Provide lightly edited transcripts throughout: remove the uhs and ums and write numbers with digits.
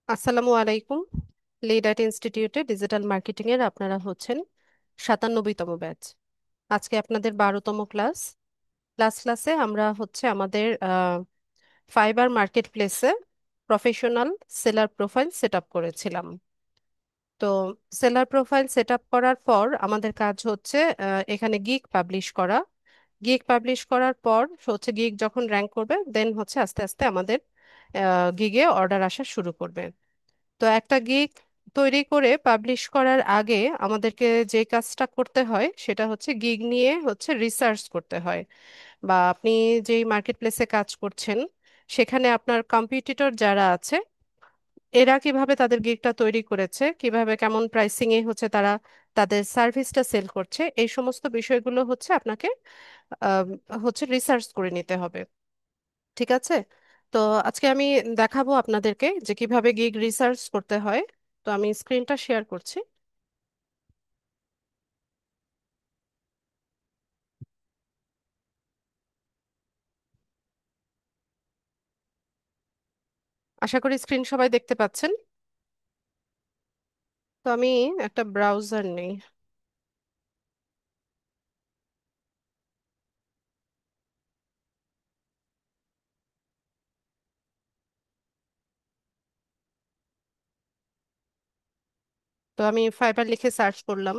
আসসালামু আলাইকুম। লিড আট ইনস্টিটিউটে ডিজিটাল মার্কেটিং এর আপনারা হচ্ছেন 97তম ব্যাচ। আজকে আপনাদের 12তম ক্লাস। ক্লাসে আমরা আমাদের ফাইবার মার্কেট প্লেসে professional seller profile set up করেছিলাম। তো সেলার প্রোফাইল সেট আপ করার পর আমাদের কাজ এখানে গিগ পাবলিশ করা। গিগ পাবলিশ করার পর গিগ যখন র্যাঙ্ক করবে দেন আস্তে আস্তে আমাদের গিগে অর্ডার আসা শুরু করবে। তো একটা গিগ তৈরি করে পাবলিশ করার আগে আমাদেরকে যে কাজটা করতে হয় সেটা গিগ নিয়ে রিসার্চ করতে হয়। বা আপনি যেই মার্কেট প্লেসে কাজ করছেন সেখানে আপনার কম্পিটিটর যারা আছে এরা কিভাবে তাদের গিগটা তৈরি করেছে, কিভাবে কেমন প্রাইসিং এ তারা তাদের সার্ভিসটা সেল করছে, এই সমস্ত বিষয়গুলো আপনাকে আহ, রিসার্চ করে নিতে হবে। ঠিক আছে। তো আজকে আমি দেখাবো আপনাদেরকে যে কিভাবে গিগ রিসার্চ করতে হয়। তো আমি স্ক্রিনটা শেয়ার করছি। আশা করি স্ক্রিন সবাই দেখতে পাচ্ছেন। তো আমি একটা ব্রাউজার নেই। তো আমি ফাইবার লিখে সার্চ করলাম।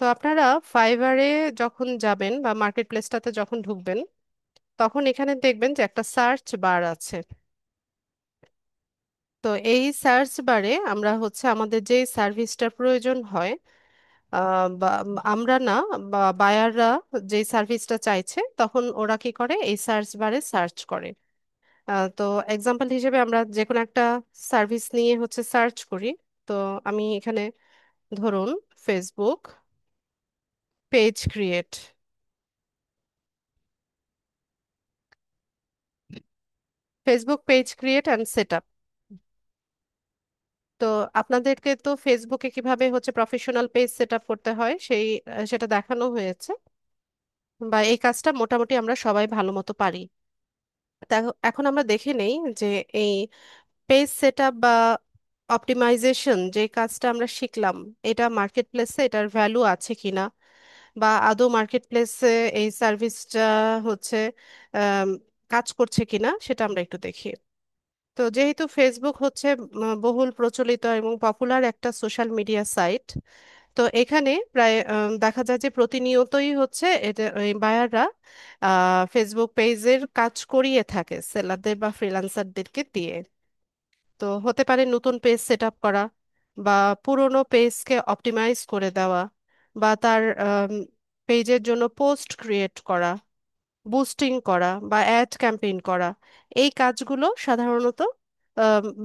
তো আপনারা ফাইবারে যখন যাবেন বা মার্কেট প্লেসটাতে যখন ঢুকবেন তখন এখানে দেখবেন যে একটা সার্চ বার আছে। তো এই সার্চ বারে আমরা আমাদের যে সার্ভিসটার প্রয়োজন হয়, বা আমরা না, বা বায়াররা যেই সার্ভিসটা চাইছে তখন ওরা কি করে এই সার্চ বারে সার্চ করে। তো এক্সাম্পল হিসেবে আমরা যে কোনো একটা সার্ভিস নিয়ে সার্চ করি। তো আমি এখানে ধরুন Facebook page create, Facebook page create and set up. তো আপনাদেরকে তো ফেসবুকে কিভাবে প্রফেশনাল পেজ সেট আপ করতে হয় সেটা দেখানো হয়েছে, বা এই কাজটা মোটামুটি আমরা সবাই ভালো মতো পারি। তা এখন আমরা দেখে নেই যে এই পেজ সেটআপ বা অপটিমাইজেশন যে কাজটা আমরা শিখলাম, এটা মার্কেট প্লেসে এটার ভ্যালু আছে কিনা, বা আদৌ মার্কেট প্লেসে এই সার্ভিসটা হচ্ছে আম, কাজ করছে কিনা সেটা আমরা একটু দেখি। তো যেহেতু ফেসবুক বহুল প্রচলিত এবং পপুলার একটা সোশ্যাল মিডিয়া সাইট, তো এখানে প্রায় দেখা যায় যে প্রতিনিয়তই এটা ওই বায়াররা ফেসবুক পেজের কাজ করিয়ে থাকে সেলারদের বা ফ্রিল্যান্সারদেরকে দিয়ে। তো হতে পারে নতুন পেজ সেট আপ করা, বা পুরোনো পেজকে অপটিমাইজ করে দেওয়া, বা তার পেজের জন্য পোস্ট ক্রিয়েট করা, বুস্টিং করা, বা অ্যাড ক্যাম্পেইন করা। এই কাজগুলো সাধারণত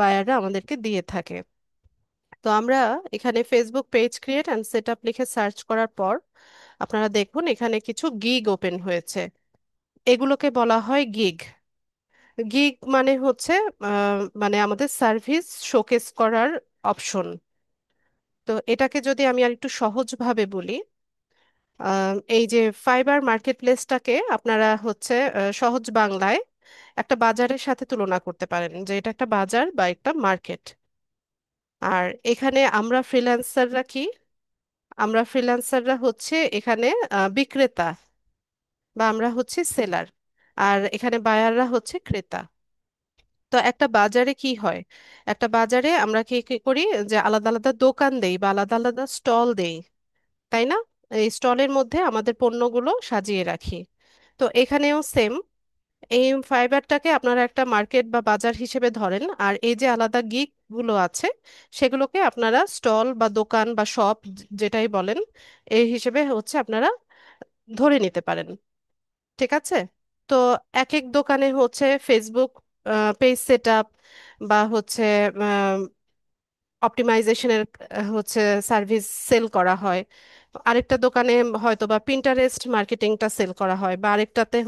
বায়াররা আমাদেরকে দিয়ে থাকে। তো আমরা এখানে Facebook page create and set up লিখে সার্চ করার পর আপনারা দেখুন এখানে কিছু গিগ ওপেন হয়েছে। এগুলোকে বলা হয় গিগ। গিগ মানে মানে আমাদের সার্ভিস শোকেস করার অপশন। তো এটাকে যদি আমি আর একটু সহজভাবে বলি, এই যে ফাইবার মার্কেট প্লেসটাকে আপনারা সহজ বাংলায় একটা বাজারের সাথে তুলনা করতে পারেন, যে এটা একটা বাজার বা একটা মার্কেট। আর এখানে আমরা ফ্রিল্যান্সাররা এখানে বিক্রেতা, বা আমরা সেলার। আর এখানে বায়াররা ক্রেতা। তো একটা বাজারে কি হয়, একটা বাজারে আমরা কি কি করি, যে আলাদা আলাদা দোকান দেই বা আলাদা আলাদা স্টল দেই, তাই না? এই স্টলের মধ্যে আমাদের পণ্যগুলো সাজিয়ে রাখি। তো এখানেও সেম, এই ফাইবারটাকে আপনারা একটা মার্কেট বা বাজার হিসেবে ধরেন, আর এই যে আলাদা গিগ গুলো আছে সেগুলোকে আপনারা স্টল বা দোকান বা শপ যেটাই বলেন এই হিসেবে আপনারা ধরে নিতে পারেন। ঠিক আছে। তো এক এক দোকানে ফেসবুক পেজ সেট আপ বা অপটিমাইজেশনের সার্ভিস সেল করা হয়। আরেকটা দোকানে হয়তো বা পিন্টারেস্ট মার্কেটিংটা সেল করা হয়, বা আরেকটাতে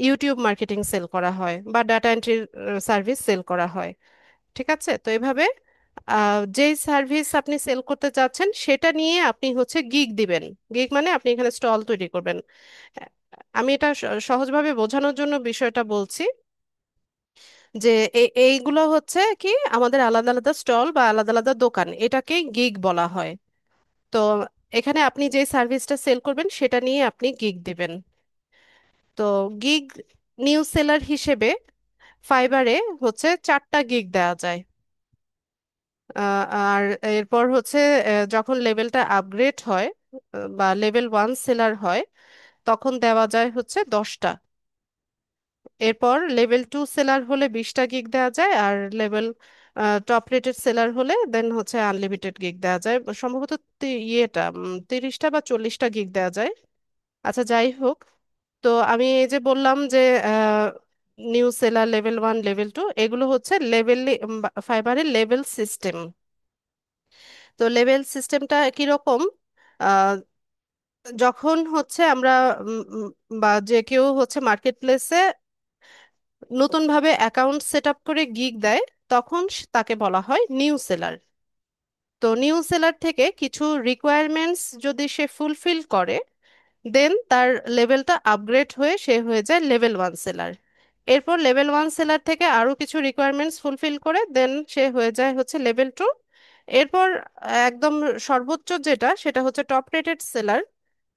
ইউটিউব মার্কেটিং সেল করা হয়, বা ডাটা এন্ট্রির সার্ভিস সেল করা হয়। ঠিক আছে। তো এভাবে যেই সার্ভিস আপনি সেল করতে চাচ্ছেন সেটা নিয়ে আপনি হচ্ছে গিগ দিবেন। গিগ মানে আপনি এখানে স্টল তৈরি করবেন। আহ, আমি এটা সহজভাবে বোঝানোর জন্য বিষয়টা বলছি যে এইগুলো হচ্ছে কি আমাদের আলাদা আলাদা স্টল বা আলাদা আলাদা দোকান, এটাকে গিগ বলা হয়। তো এখানে আপনি যে সার্ভিসটা সেল করবেন সেটা নিয়ে আপনি গিগ দিবেন। তো গিগ নিউ সেলার হিসেবে ফাইবারে হচ্ছে 4টা গিগ দেওয়া যায়। আর এরপর হচ্ছে যখন লেভেলটা আপগ্রেড হয় বা লেভেল 1 সেলার হয় তখন দেওয়া যায় হচ্ছে 10টা। এরপর লেভেল 2 সেলার হলে 20টা গিগ দেওয়া যায়, আর লেভেল টপ রেটেড সেলার হলে দেন হচ্ছে আনলিমিটেড গিগ দেওয়া যায়। সম্ভবত 30টা বা 40টা গিগ দেওয়া যায়। আচ্ছা, যাই হোক। তো আমি এই যে বললাম যে নিউ সেলার, লেভেল 1, লেভেল 2 এগুলো হচ্ছে লেভেল ফাইবারের লেভেল সিস্টেম। তো লেভেল সিস্টেমটা কিরকম? আহ, যখন হচ্ছে আমরা বা যে কেউ হচ্ছে মার্কেট প্লেসে নতুনভাবে অ্যাকাউন্ট সেট আপ করে গিগ দেয় তখন তাকে বলা হয় নিউ সেলার। তো নিউ সেলার থেকে কিছু রিকোয়ারমেন্টস যদি সে ফুলফিল করে দেন তার লেভেলটা আপগ্রেড হয়ে সে হয়ে যায় লেভেল 1 সেলার। এরপর লেভেল 1 সেলার থেকে আরো কিছু রিকোয়ারমেন্টস ফুলফিল করে দেন সে হয়ে যায় হচ্ছে লেভেল 2। এরপর একদম সর্বোচ্চ যেটা সেটা হচ্ছে টপ রেটেড সেলার।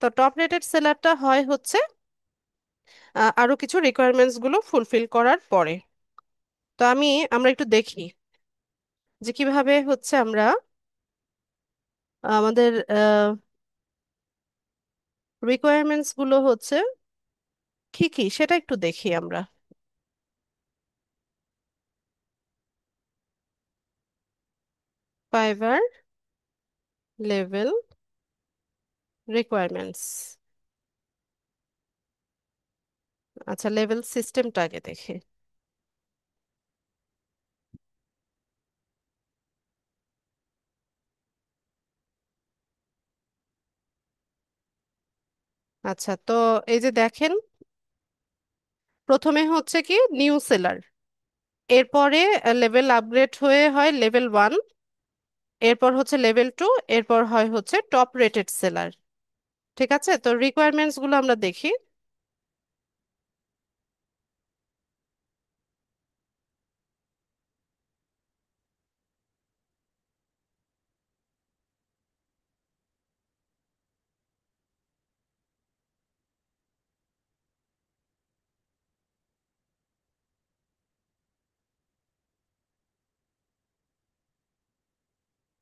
তো টপ রেটেড সেলারটা হয় হচ্ছে আরো কিছু রিকোয়ারমেন্টস গুলো ফুলফিল করার পরে। তো আমরা একটু দেখি যে কিভাবে হচ্ছে আমরা আমাদের রিকোয়ারমেন্টস গুলো হচ্ছে কি কি সেটা একটু দেখি আমরা। Fibre level requirements. আচ্ছা, লেভেল সিস্টেমটা আগে দেখি। আচ্ছা, তো এই যে দেখেন, প্রথমে হচ্ছে কি নিউ সেলার, এরপরে লেভেল আপগ্রেড হয়ে হয় লেভেল 1, এরপর হচ্ছে লেভেল 2, এরপর হয় হচ্ছে টপ রেটেড সেলার। ঠিক আছে, তো রিকোয়ারমেন্টস গুলো আমরা দেখি।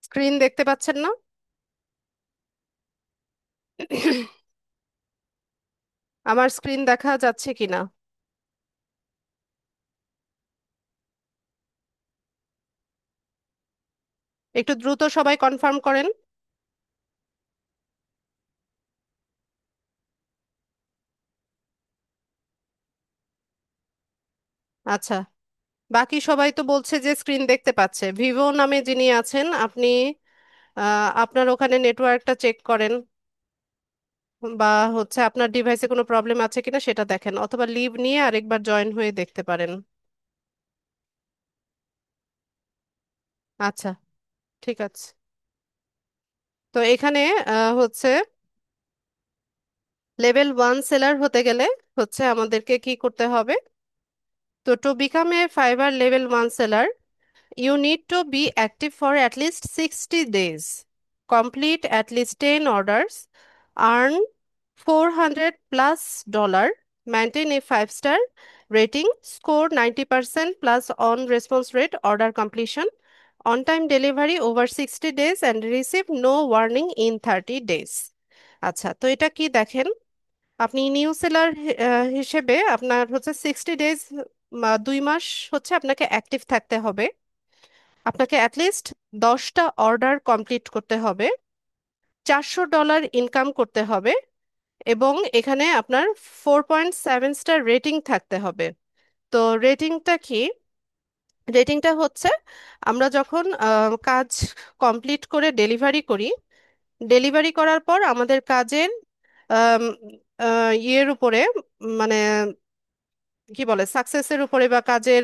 স্ক্রিন দেখতে পাচ্ছেন না? আমার স্ক্রিন দেখা যাচ্ছে কিনা? একটু দ্রুত সবাই কনফার্ম করেন। আচ্ছা, বাকি সবাই তো বলছে যে স্ক্রিন দেখতে পাচ্ছে। ভিভো নামে যিনি আছেন আপনি আপনার ওখানে নেটওয়ার্কটা চেক করেন, বা হচ্ছে আপনার ডিভাইসে কোনো প্রবলেম আছে কিনা সেটা দেখেন, অথবা লিভ নিয়ে আরেকবার জয়েন হয়ে দেখতে পারেন। আচ্ছা, ঠিক আছে। তো এখানে হচ্ছে লেভেল 1 সেলার হতে গেলে হচ্ছে আমাদেরকে কি করতে হবে? তো to become a fibre level 1 seller, you need to be active for at least 60 days, complete at least 10 orders, earn 400 plus dollar, maintain a 5-star rating, score 90% plus on response rate, order completion, on time delivery over 60 days and receive no warning in 30 days। আচ্ছা, তো এটা কি দেখেন, আপনি new seller হিসেবে আপনার হচ্ছে 60 days, 2 মাস হচ্ছে আপনাকে অ্যাক্টিভ থাকতে হবে। আপনাকে অ্যাটলিস্ট 10টা অর্ডার কমপ্লিট করতে হবে, $400 ইনকাম করতে হবে, এবং এখানে আপনার 4.7 স্টার রেটিং থাকতে হবে। তো রেটিংটা কি? রেটিংটা হচ্ছে আমরা যখন কাজ কমপ্লিট করে ডেলিভারি করি, ডেলিভারি করার পর আমাদের কাজের আম, ইয়ের উপরে, মানে কি বলে, সাকসেসের উপরে বা কাজের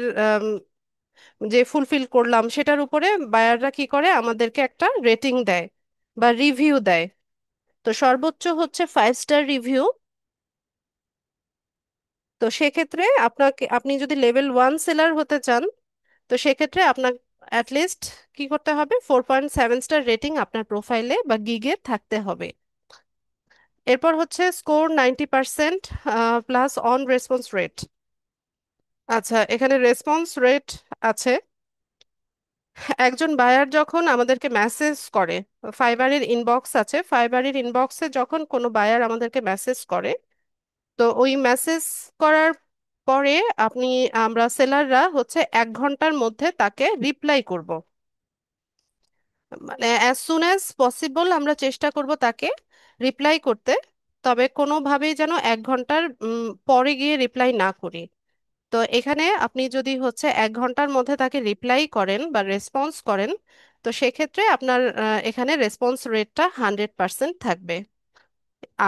যে ফুলফিল করলাম সেটার উপরে বায়াররা কি করে আমাদেরকে একটা রেটিং দেয় বা রিভিউ দেয়। তো সর্বোচ্চ হচ্ছে 5 স্টার রিভিউ। তো সেক্ষেত্রে আপনি যদি লেভেল 1 সেলার হতে চান, তো সেক্ষেত্রে আপনার অ্যাটলিস্ট কি করতে হবে, 4.7 স্টার রেটিং আপনার প্রোফাইলে বা গিগে থাকতে হবে। এরপর হচ্ছে score 90% plus on response rate. আচ্ছা, এখানে রেসপন্স রেট আছে। একজন বায়ার যখন আমাদেরকে মেসেজ করে, ফাইবারের ইনবক্স আছে, ফাইবারের ইনবক্সে যখন কোনো বায়ার আমাদেরকে মেসেজ করে, তো ওই মেসেজ করার পরে আমরা সেলাররা হচ্ছে 1 ঘন্টার মধ্যে তাকে রিপ্লাই করব। মানে অ্যাজ সুন অ্যাজ পসিবল আমরা চেষ্টা করব তাকে রিপ্লাই করতে। তবে কোনোভাবেই যেন 1 ঘন্টার পরে গিয়ে রিপ্লাই না করি। তো এখানে আপনি যদি হচ্ছে 1 ঘন্টার মধ্যে তাকে রিপ্লাই করেন বা রেসপন্স করেন, তো সেক্ষেত্রে আপনার এখানে রেসপন্স রেটটা 100% থাকবে।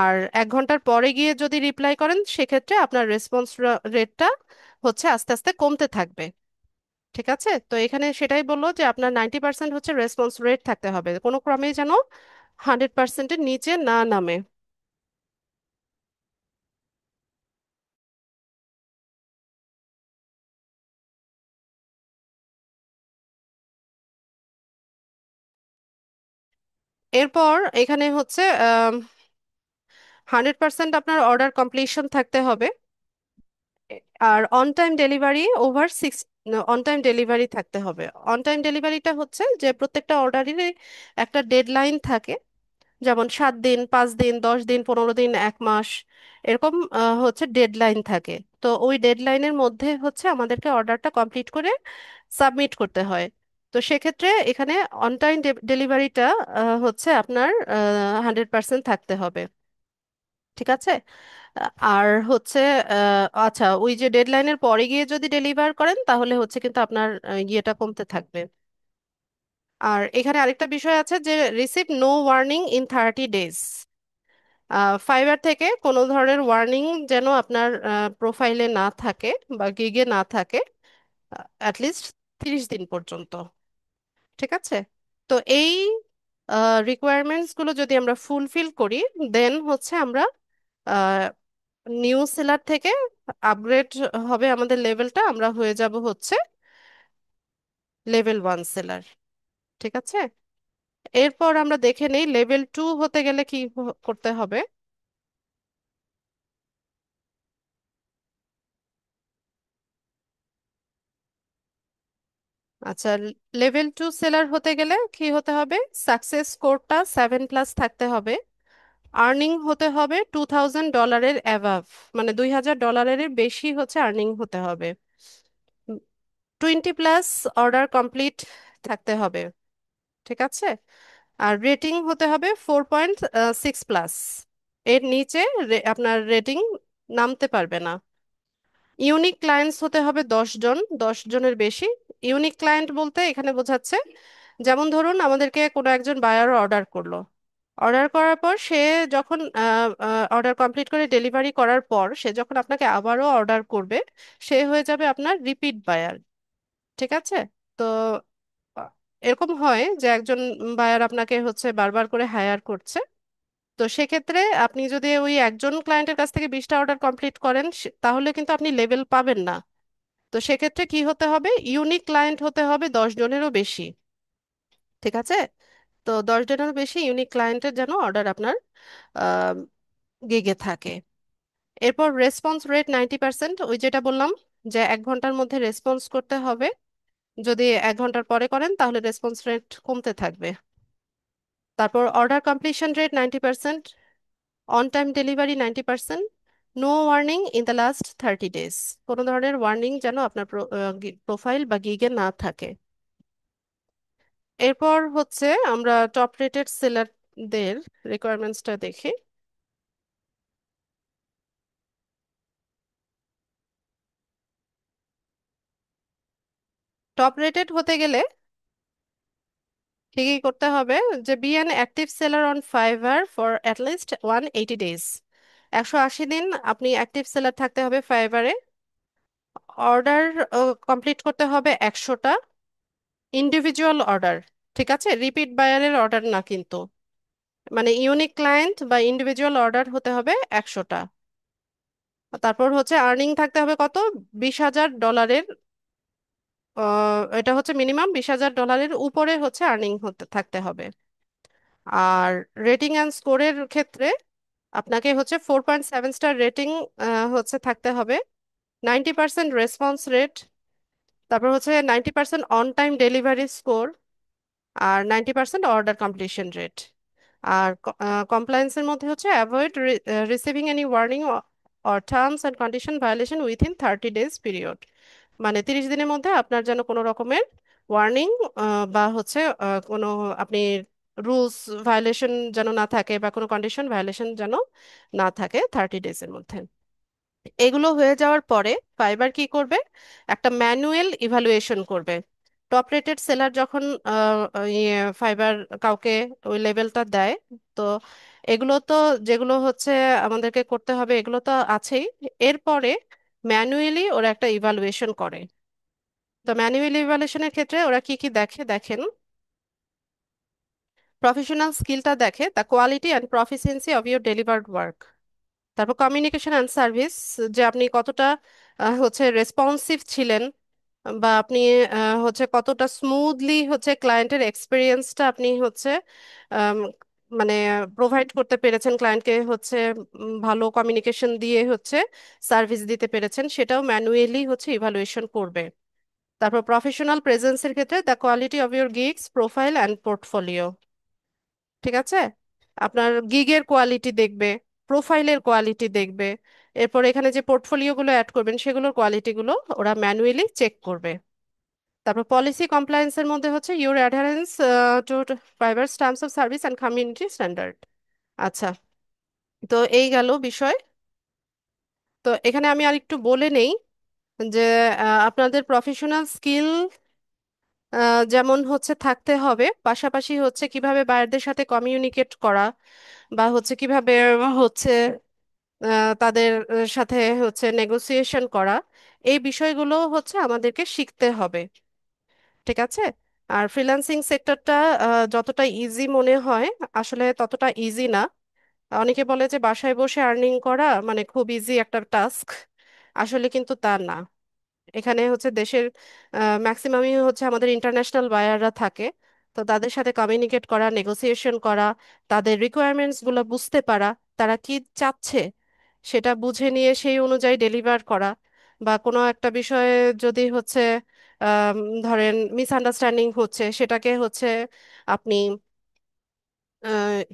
আর 1 ঘন্টার পরে গিয়ে যদি রিপ্লাই করেন, সেক্ষেত্রে আপনার রেসপন্স রেটটা হচ্ছে আস্তে আস্তে কমতে থাকবে। ঠিক আছে, তো এখানে সেটাই বললো যে আপনার 90% হচ্ছে রেসপন্স রেট থাকতে হবে, কোনো ক্রমেই যেন 100%-এর নিচে না নামে। এরপর এখানে হচ্ছে 100% আপনার অর্ডার কমপ্লিশন থাকতে হবে। আর on time delivery over 6, on time delivery থাকতে হবে। অন টাইম ডেলিভারিটা হচ্ছে যে প্রত্যেকটা অর্ডারেরই একটা ডেডলাইন থাকে, যেমন 7 দিন, 5 দিন, 10 দিন, 15 দিন, 1 মাস, এরকম হচ্ছে ডেডলাইন থাকে। তো ওই ডেডলাইনের মধ্যে হচ্ছে আমাদেরকে অর্ডারটা কমপ্লিট করে সাবমিট করতে হয়। তো সেক্ষেত্রে এখানে অন টাইম ডেলিভারিটা হচ্ছে আপনার 100% থাকতে হবে। ঠিক আছে। আর হচ্ছে আচ্ছা, ওই যে ডেডলাইনের পরে গিয়ে যদি ডেলিভার করেন, তাহলে হচ্ছে কিন্তু আপনার ইয়েটা কমতে থাকবে। আর এখানে আরেকটা বিষয় আছে যে receive no warning in 30 days. Fiverr থেকে কোনো ধরনের ওয়ার্নিং যেন আপনার প্রোফাইলে না থাকে বা গিগে না থাকে, অ্যাটলিস্ট 30 দিন পর্যন্ত। ঠিক আছে। তো এই রিকোয়ারমেন্টস গুলো যদি আমরা ফুলফিল করি, দেন হচ্ছে আমরা নিউ সেলার থেকে আপগ্রেড হবে আমাদের লেভেলটা, আমরা হয়ে যাব হচ্ছে লেভেল 1 সেলার। ঠিক আছে। এরপর আমরা দেখে নেই লেভেল 2 হতে গেলে কি করতে হবে। আচ্ছা, লেভেল 2 সেলার হতে গেলে কি হতে হবে, সাকসেস স্কোরটা 7+ থাকতে হবে। আর্নিং হতে হবে $2000 অ্যাভাভ, মানে $2000 বেশি হচ্ছে আর্নিং হতে হবে। 20+ অর্ডার কমপ্লিট থাকতে হবে। ঠিক আছে। আর রেটিং হতে হবে 4.6+। এর নিচে আপনার রেটিং নামতে পারবে না। ইউনিক ক্লায়েন্টস হতে হবে 10 জন, 10 জনের বেশি। ইউনিক ক্লায়েন্ট বলতে এখানে বোঝাচ্ছে, যেমন ধরুন আমাদেরকে কোনো একজন বায়ার অর্ডার করলো, অর্ডার করার পর সে যখন অর্ডার কমপ্লিট করে ডেলিভারি করার পর সে যখন আপনাকে আবারও অর্ডার করবে, সে হয়ে যাবে আপনার রিপিট বায়ার। ঠিক আছে। তো আহ, এরকম হয় যে একজন বায়ার আপনাকে হচ্ছে বারবার করে হায়ার করছে। তো সেক্ষেত্রে আপনি যদি ওই একজন ক্লায়েন্টের কাছ থেকে 20টা অর্ডার কমপ্লিট করেন, তাহলে কিন্তু আপনি লেভেল পাবেন না। তো সেক্ষেত্রে কি হতে হবে, ইউনিক ক্লায়েন্ট হতে হবে 10 জনেরও বেশি। ঠিক আছে। তো 10 জনেরও বেশি ইউনিক ক্লায়েন্টের যেন অর্ডার আপনার গিগে থাকে। এরপর রেসপন্স রেট 90%, ওই যেটা বললাম যে 1 ঘন্টার মধ্যে রেসপন্স করতে হবে। যদি 1 ঘন্টার পরে করেন তাহলে রেসপন্স রেট কমতে থাকবে। তারপর order completion rate 90%, on time delivery 90%, no warning in the last 30 days. কোনো ধরনের ওয়ার্নিং যেন আপনার প্রোফাইল বা গিগে না থাকে। এরপর হচ্ছে আমরা টপ রেটেড সেলারদের রিকোয়ারমেন্টসটা দেখি। টপ রেটেড হতে গেলে ঠিকই করতে হবে যে be an active seller on fibre for at least 180 days. 180 দিন আপনি অ্যাক্টিভ সেলার থাকতে হবে ফাইবারে। অর্ডার কমপ্লিট করতে হবে 100টা, ইন্ডিভিজুয়াল অর্ডার। ঠিক আছে, রিপিট বায়ারের অর্ডার না কিন্তু, মানে ইউনিক ক্লায়েন্ট বা ইন্ডিভিজুয়াল অর্ডার হতে হবে 100টা। তারপর হচ্ছে আর্নিং থাকতে হবে কত, $20,000। এটা হচ্ছে মিনিমাম $20,000 উপরে হচ্ছে আর্নিং হতে থাকতে হবে। আর রেটিং অ্যান্ড স্কোরের ক্ষেত্রে আপনাকে হচ্ছে 4.7 স্টার রেটিং হচ্ছে থাকতে হবে, 90% রেসপন্স রেট, তারপর হচ্ছে 90% অন টাইম ডেলিভারি স্কোর, আর 90% অর্ডার কমপ্লিশন রেট। আর কমপ্লায়েন্সের মধ্যে হচ্ছে avoid receiving any warning or terms and condition violation within 30 days period. মানে 30 দিনের মধ্যে আপনার যেন কোনো রকমের ওয়ার্নিং বা হচ্ছে কোনো আপনি রুলস ভায়োলেশন যেন না থাকে, বা কোনো কন্ডিশন ভায়োলেশন যেন না থাকে 30 ডেজের মধ্যে। এগুলো হয়ে যাওয়ার পরে ফাইবার কি করবে, একটা ম্যানুয়াল ইভালুয়েশন করবে। টপ রেটেড সেলার যখন ফাইবার কাউকে ওই লেভেলটা দেয়, তো এগুলো তো যেগুলো হচ্ছে আমাদেরকে করতে হবে এগুলো তো আছেই। এরপরে ম্যানুয়ালি ওরা একটা ইভালুয়েশন করে। তো ম্যানুয়াল ইভালুয়েশনের ক্ষেত্রে ওরা কি কি দেখে দেখেন, প্রফেশনাল স্কিলটা দেখে, the quality and proficiency of your delivered work. তারপর কমিউনিকেশন অ্যান্ড সার্ভিস, যে আপনি কতটা হচ্ছে রেসপন্সিভ ছিলেন, বা আপনি হচ্ছে কতটা স্মুথলি হচ্ছে ক্লায়েন্টের এক্সপিরিয়েন্সটা আপনি হচ্ছে আম, মানে প্রোভাইড করতে পেরেছেন ক্লায়েন্টকে, হচ্ছে ভালো কমিউনিকেশন দিয়ে হচ্ছে সার্ভিস দিতে পেরেছেন, সেটাও ম্যানুয়ালি হচ্ছে ইভালুয়েশন করবে। তারপর প্রফেশনাল প্রেজেন্সের ক্ষেত্রে the quality of your gigs profile and portfolio. ঠিক আছে, আপনার গিগের কোয়ালিটি দেখবে, প্রোফাইলের কোয়ালিটি দেখবে, এরপর এখানে যে পোর্টফোলিওগুলো অ্যাড করবেন সেগুলোর কোয়ালিটিগুলো ওরা ম্যানুয়ালি চেক করবে। তারপর পলিসি কমপ্লায়েন্সের মধ্যে হচ্ছে your adherence to Fiverr's terms of service and community standard. আচ্ছা, তো এই গেল বিষয়। তো এখানে আমি আর একটু বলে নেই যে আপনাদের প্রফেশনাল স্কিল যেমন হচ্ছে থাকতে হবে, পাশাপাশি হচ্ছে কিভাবে বায়ারদের সাথে কমিউনিকেট করা, বা হচ্ছে কিভাবে হচ্ছে তাদের সাথে হচ্ছে নেগোসিয়েশন করা, এই বিষয়গুলো হচ্ছে আমাদেরকে শিখতে হবে। ঠিক আছে। আর ফ্রিল্যান্সিং সেক্টরটা যতটা ইজি মনে হয় আসলে ততটা ইজি না। অনেকে বলে যে বাসায় বসে আর্নিং করা মানে খুব ইজি একটা টাস্ক, আসলে কিন্তু তা না। এখানে হচ্ছে দেশের ম্যাক্সিমামই হচ্ছে আমাদের ইন্টারন্যাশনাল বায়াররা থাকে। তো তাদের সাথে কমিউনিকেট করা, নেগোসিয়েশন করা, তাদের রিকোয়ারমেন্টস গুলো বুঝতে পারা, তারা কি চাচ্ছে সেটা বুঝে নিয়ে সেই অনুযায়ী ডেলিভার করা, বা কোনো একটা বিষয়ে যদি হচ্ছে আম, ধরেন মিসআন্ডারস্ট্যান্ডিং হচ্ছে সেটাকে হচ্ছে আপনি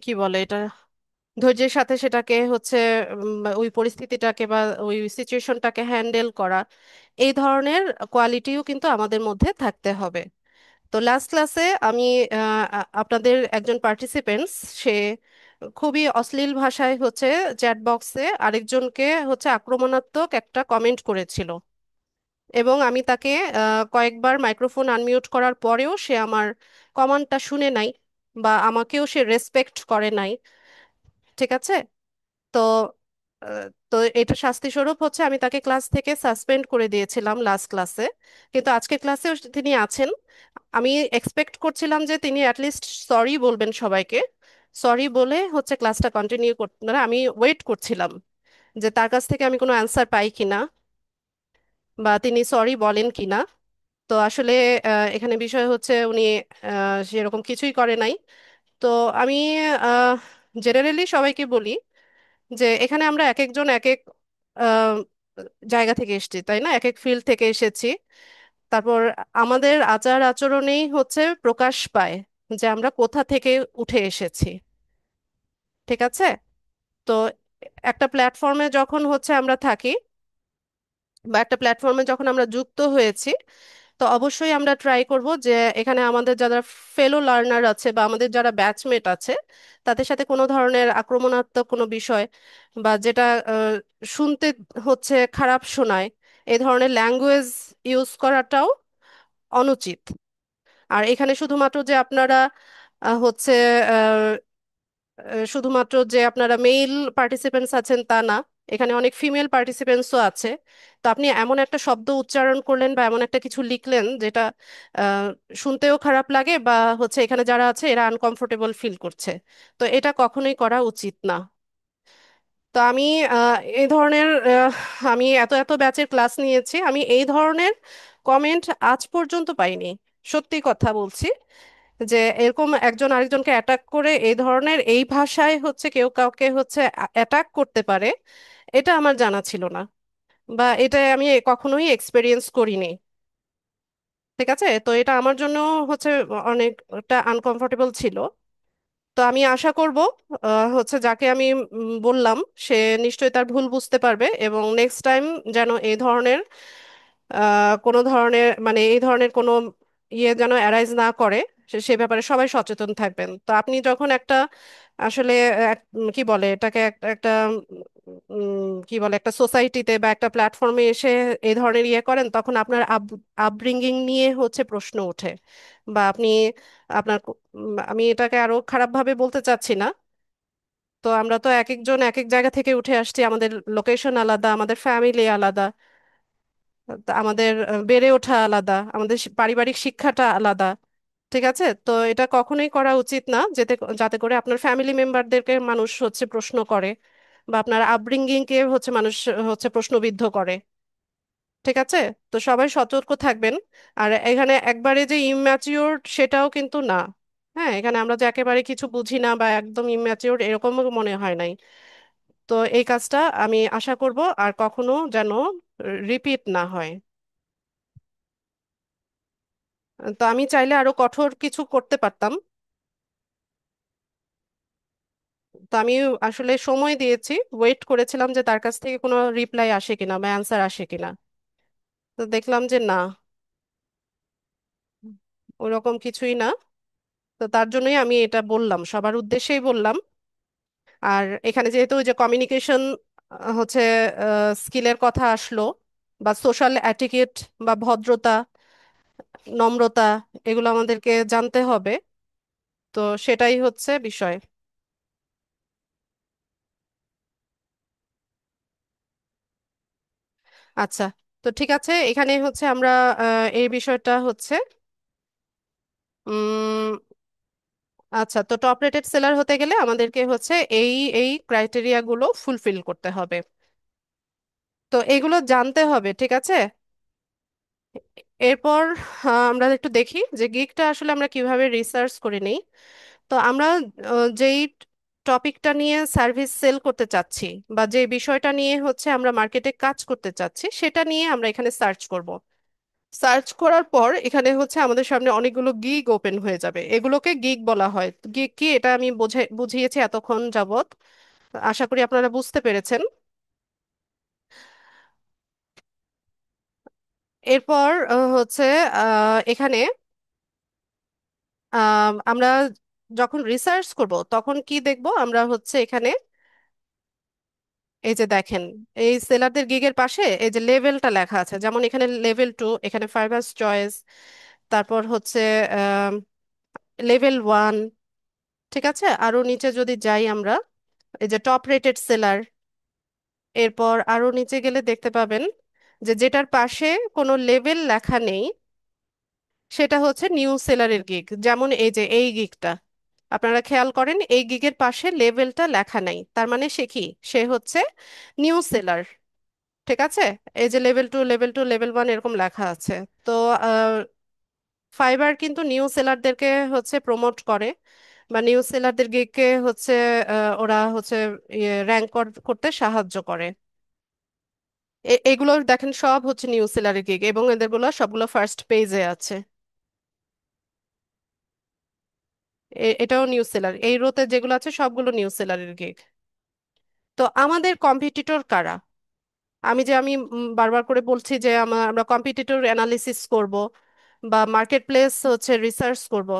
কি বলে এটা, ধৈর্যের সাথে সেটাকে হচ্ছে ওই পরিস্থিতিটাকে বা ওই সিচুয়েশনটাকে হ্যান্ডেল করা, এই ধরনের কোয়ালিটিও কিন্তু আমাদের মধ্যে থাকতে হবে। তো লাস্ট ক্লাসে আমি আপনাদের একজন পার্টিসিপেন্টস, সে খুবই অশ্লীল ভাষায় হচ্ছে চ্যাট বক্সে আরেকজনকে হচ্ছে আক্রমণাত্মক একটা কমেন্ট করেছিল, এবং আমি তাকে কয়েকবার মাইক্রোফোন আনমিউট করার পরেও সে আমার কমান্ডটা শুনে নাই, বা আমাকেও সে রেসপেক্ট করে নাই। ঠিক আছে। তো তো এটা শাস্তি স্বরূপ হচ্ছে আমি তাকে ক্লাস থেকে সাসপেন্ড করে দিয়েছিলাম লাস্ট ক্লাসে। কিন্তু আজকে ক্লাসেও তিনি আছেন। আমি এক্সপেক্ট করছিলাম যে তিনি অ্যাটলিস্ট সরি বলবেন সবাইকে, সরি বলে হচ্ছে ক্লাসটা কন্টিনিউ করতে, মানে আমি ওয়েট করছিলাম যে তার কাছ থেকে আমি কোনো অ্যান্সার পাই কিনা, বা তিনি সরি বলেন কিনা। তো আসলে এখানে বিষয় হচ্ছে উনি সেরকম কিছুই করে নাই। তো আমি জেনারেলি সবাইকে বলি যে এখানে আমরা এক একজন এক এক আহ, জায়গা থেকে এসেছি, তাই না, এক এক ফিল্ড থেকে এসেছি। তারপর আমাদের আচার আচরণেই হচ্ছে প্রকাশ পায় যে আমরা কোথা থেকে উঠে এসেছি। ঠিক আছে। তো একটা প্ল্যাটফর্মে যখন হচ্ছে আমরা থাকি, বা একটা প্ল্যাটফর্মে যখন আমরা যুক্ত হয়েছি, তো অবশ্যই আমরা ট্রাই করব যে এখানে আমাদের যারা ফেলো লার্নার আছে বা আমাদের যারা ব্যাচমেট আছে তাদের সাথে কোনো ধরনের আক্রমণাত্মক কোনো বিষয়, বা যেটা শুনতে হচ্ছে খারাপ শোনায়, এই ধরনের ল্যাঙ্গুয়েজ ইউজ করাটাও অনুচিত। আর এখানে শুধুমাত্র যে আপনারা হচ্ছে আহ, শুধুমাত্র যে আপনারা মেইল পার্টিসিপেন্টস আছেন তা না, এখানে অনেক ফিমেল পার্টিসিপেন্টসও আছে। তো আপনি এমন একটা শব্দ উচ্চারণ করলেন বা এমন একটা কিছু লিখলেন যেটা আহ, শুনতেও খারাপ লাগে, বা হচ্ছে এখানে যারা আছে এরা আনকমফোর্টেবল ফিল করছে। তো এটা কখনোই করা উচিত না। তো আমি এই ধরনের আমি এত এত ব্যাচের ক্লাস নিয়েছি, আমি এই ধরনের কমেন্ট আজ পর্যন্ত পাইনি। সত্যি কথা বলছি, যে এরকম একজন আরেকজনকে অ্যাটাক করে এই ধরনের এই ভাষায় হচ্ছে কেউ কাউকে হচ্ছে অ্যাটাক করতে পারে, এটা আমার জানা ছিল না, বা এটা আমি কখনোই এক্সপেরিয়েন্স করিনি। ঠিক আছে, তো এটা আমার জন্য হচ্ছে অনেকটা আনকমফোর্টেবল ছিল। তো আমি আশা করব হচ্ছে যাকে আমি বললাম সে নিশ্চয়ই তার ভুল বুঝতে পারবে, এবং নেক্সট টাইম যেন এই ধরনের কোনো ধরনের মানে এই ধরনের কোনো ইয়ে যেন অ্যারাইজ না করে, সে ব্যাপারে সবাই সচেতন থাকবেন। তো আপনি যখন একটা আসলে কি বলে এটাকে একটা কি বলে একটা সোসাইটিতে বা একটা প্ল্যাটফর্মে এসে এই ধরনের ইয়ে করেন, তখন আপনার আপব্রিঙ্গিং নিয়ে হচ্ছে প্রশ্ন ওঠে, বা আপনি আপনার আমি এটাকে আরো খারাপভাবে বলতে চাচ্ছি না। তো আমরা তো এক একজন এক এক জায়গা থেকে উঠে আসছি, আমাদের লোকেশন আলাদা, আমাদের ফ্যামিলি আলাদা, তা আমাদের বেড়ে ওঠা আলাদা, আমাদের পারিবারিক শিক্ষাটা আলাদা। ঠিক আছে, তো এটা কখনোই করা উচিত না যাতে করে আপনার ফ্যামিলি মেম্বারদেরকে মানুষ হচ্ছে প্রশ্ন করে, বা আপনার আপব্রিঙ্গিং কে হচ্ছে মানুষ হচ্ছে প্রশ্নবিদ্ধ করে। ঠিক আছে, তো সবাই সতর্ক থাকবেন। আর এখানে একবারে যে ইম্যাচিওর সেটাও কিন্তু না। হ্যাঁ, এখানে আমরা যে একেবারে কিছু বুঝি না বা একদম ইম্যাচিওর এরকমও মনে হয় নাই। তো এই কাজটা আমি আশা করব আর কখনো যেন রিপিট না হয়। তো আমি চাইলে আরো কঠোর কিছু করতে পারতাম। তো আমি আসলে সময় দিয়েছি, ওয়েট করেছিলাম যে তার কাছ থেকে কোনো রিপ্লাই আসে কিনা বা অ্যান্সার আসে কিনা। তো দেখলাম যে না, ওরকম কিছুই না। তো তার জন্যই আমি এটা বললাম, সবার উদ্দেশ্যেই বললাম। আর এখানে যেহেতু ওই যে কমিউনিকেশন হচ্ছে স্কিলের কথা আসলো, বা সোশ্যাল অ্যাটিকেট বা ভদ্রতা, নম্রতা, এগুলো আমাদেরকে জানতে হবে। তো সেটাই হচ্ছে বিষয়। আচ্ছা, তো ঠিক আছে, এখানে হচ্ছে আমরা এই বিষয়টা হচ্ছে উম আচ্ছা, তো টপ রেটেড সেলার হতে গেলে আমাদেরকে হচ্ছে এই এই ক্রাইটেরিয়া গুলো ফুলফিল করতে হবে। তো এগুলো জানতে হবে, ঠিক আছে। এরপর আমরা একটু দেখি যে গিগটা আসলে আমরা কিভাবে রিসার্চ করে নিই। তো আমরা যেই টপিকটা নিয়ে সার্ভিস সেল করতে চাচ্ছি, বা যে বিষয়টা নিয়ে হচ্ছে আমরা মার্কেটে কাজ করতে চাচ্ছি, সেটা নিয়ে আমরা এখানে সার্চ করব। সার্চ করার পর এখানে হচ্ছে আমাদের সামনে অনেকগুলো গিগ ওপেন হয়ে যাবে, এগুলোকে গিগ বলা হয়। গিগ কি এটা আমি বুঝিয়েছি এতক্ষণ যাবত, আশা করি আপনারা বুঝতে পেরেছেন। এরপর হচ্ছে এখানে আমরা যখন রিসার্চ করব তখন কি দেখব আমরা হচ্ছে এখানে, এই যে দেখেন, এই সেলারদের গিগের পাশে এই যে লেভেলটা লেখা আছে, যেমন এখানে লেভেল 2, এখানে ফার্স্ট চয়েস, তারপর হচ্ছে লেভেল 1। ঠিক আছে, আরো নিচে যদি যাই আমরা, এই যে টপ রেটেড সেলার। এরপর আরো নিচে গেলে দেখতে পাবেন যে যেটার পাশে কোনো লেভেল লেখা নেই সেটা হচ্ছে নিউ সেলারের গিগ। যেমন এই যে এই গিগটা, আপনারা খেয়াল করেন এই গিগের পাশে লেভেলটা লেখা নাই, তার মানে সে কি, সে হচ্ছে নিউ সেলার। ঠিক আছে, এই যে লেভেল 2, লেভেল 2, লেভেল 1 এরকম লেখা আছে। তো ফাইবার কিন্তু নিউ সেলারদেরকে হচ্ছে প্রমোট করে, বা নিউ সেলারদের গিগকে হচ্ছে ওরা হচ্ছে র্যাঙ্ক করতে সাহায্য করে। এগুলো দেখেন সব হচ্ছে নিউ সেলারের গিগ, এবং এদেরগুলো সবগুলো ফার্স্ট পেজে আছে। এটাও নিউ সেলার, এই রোতে যেগুলো আছে সবগুলো নিউ সেলারের গিগ। তো আমাদের কম্পিটিটর কারা? আমি বারবার করে বলছি যে আমরা কম্পিটিটর অ্যানালিসিস করব, বা মার্কেট প্লেস হচ্ছে রিসার্চ করব।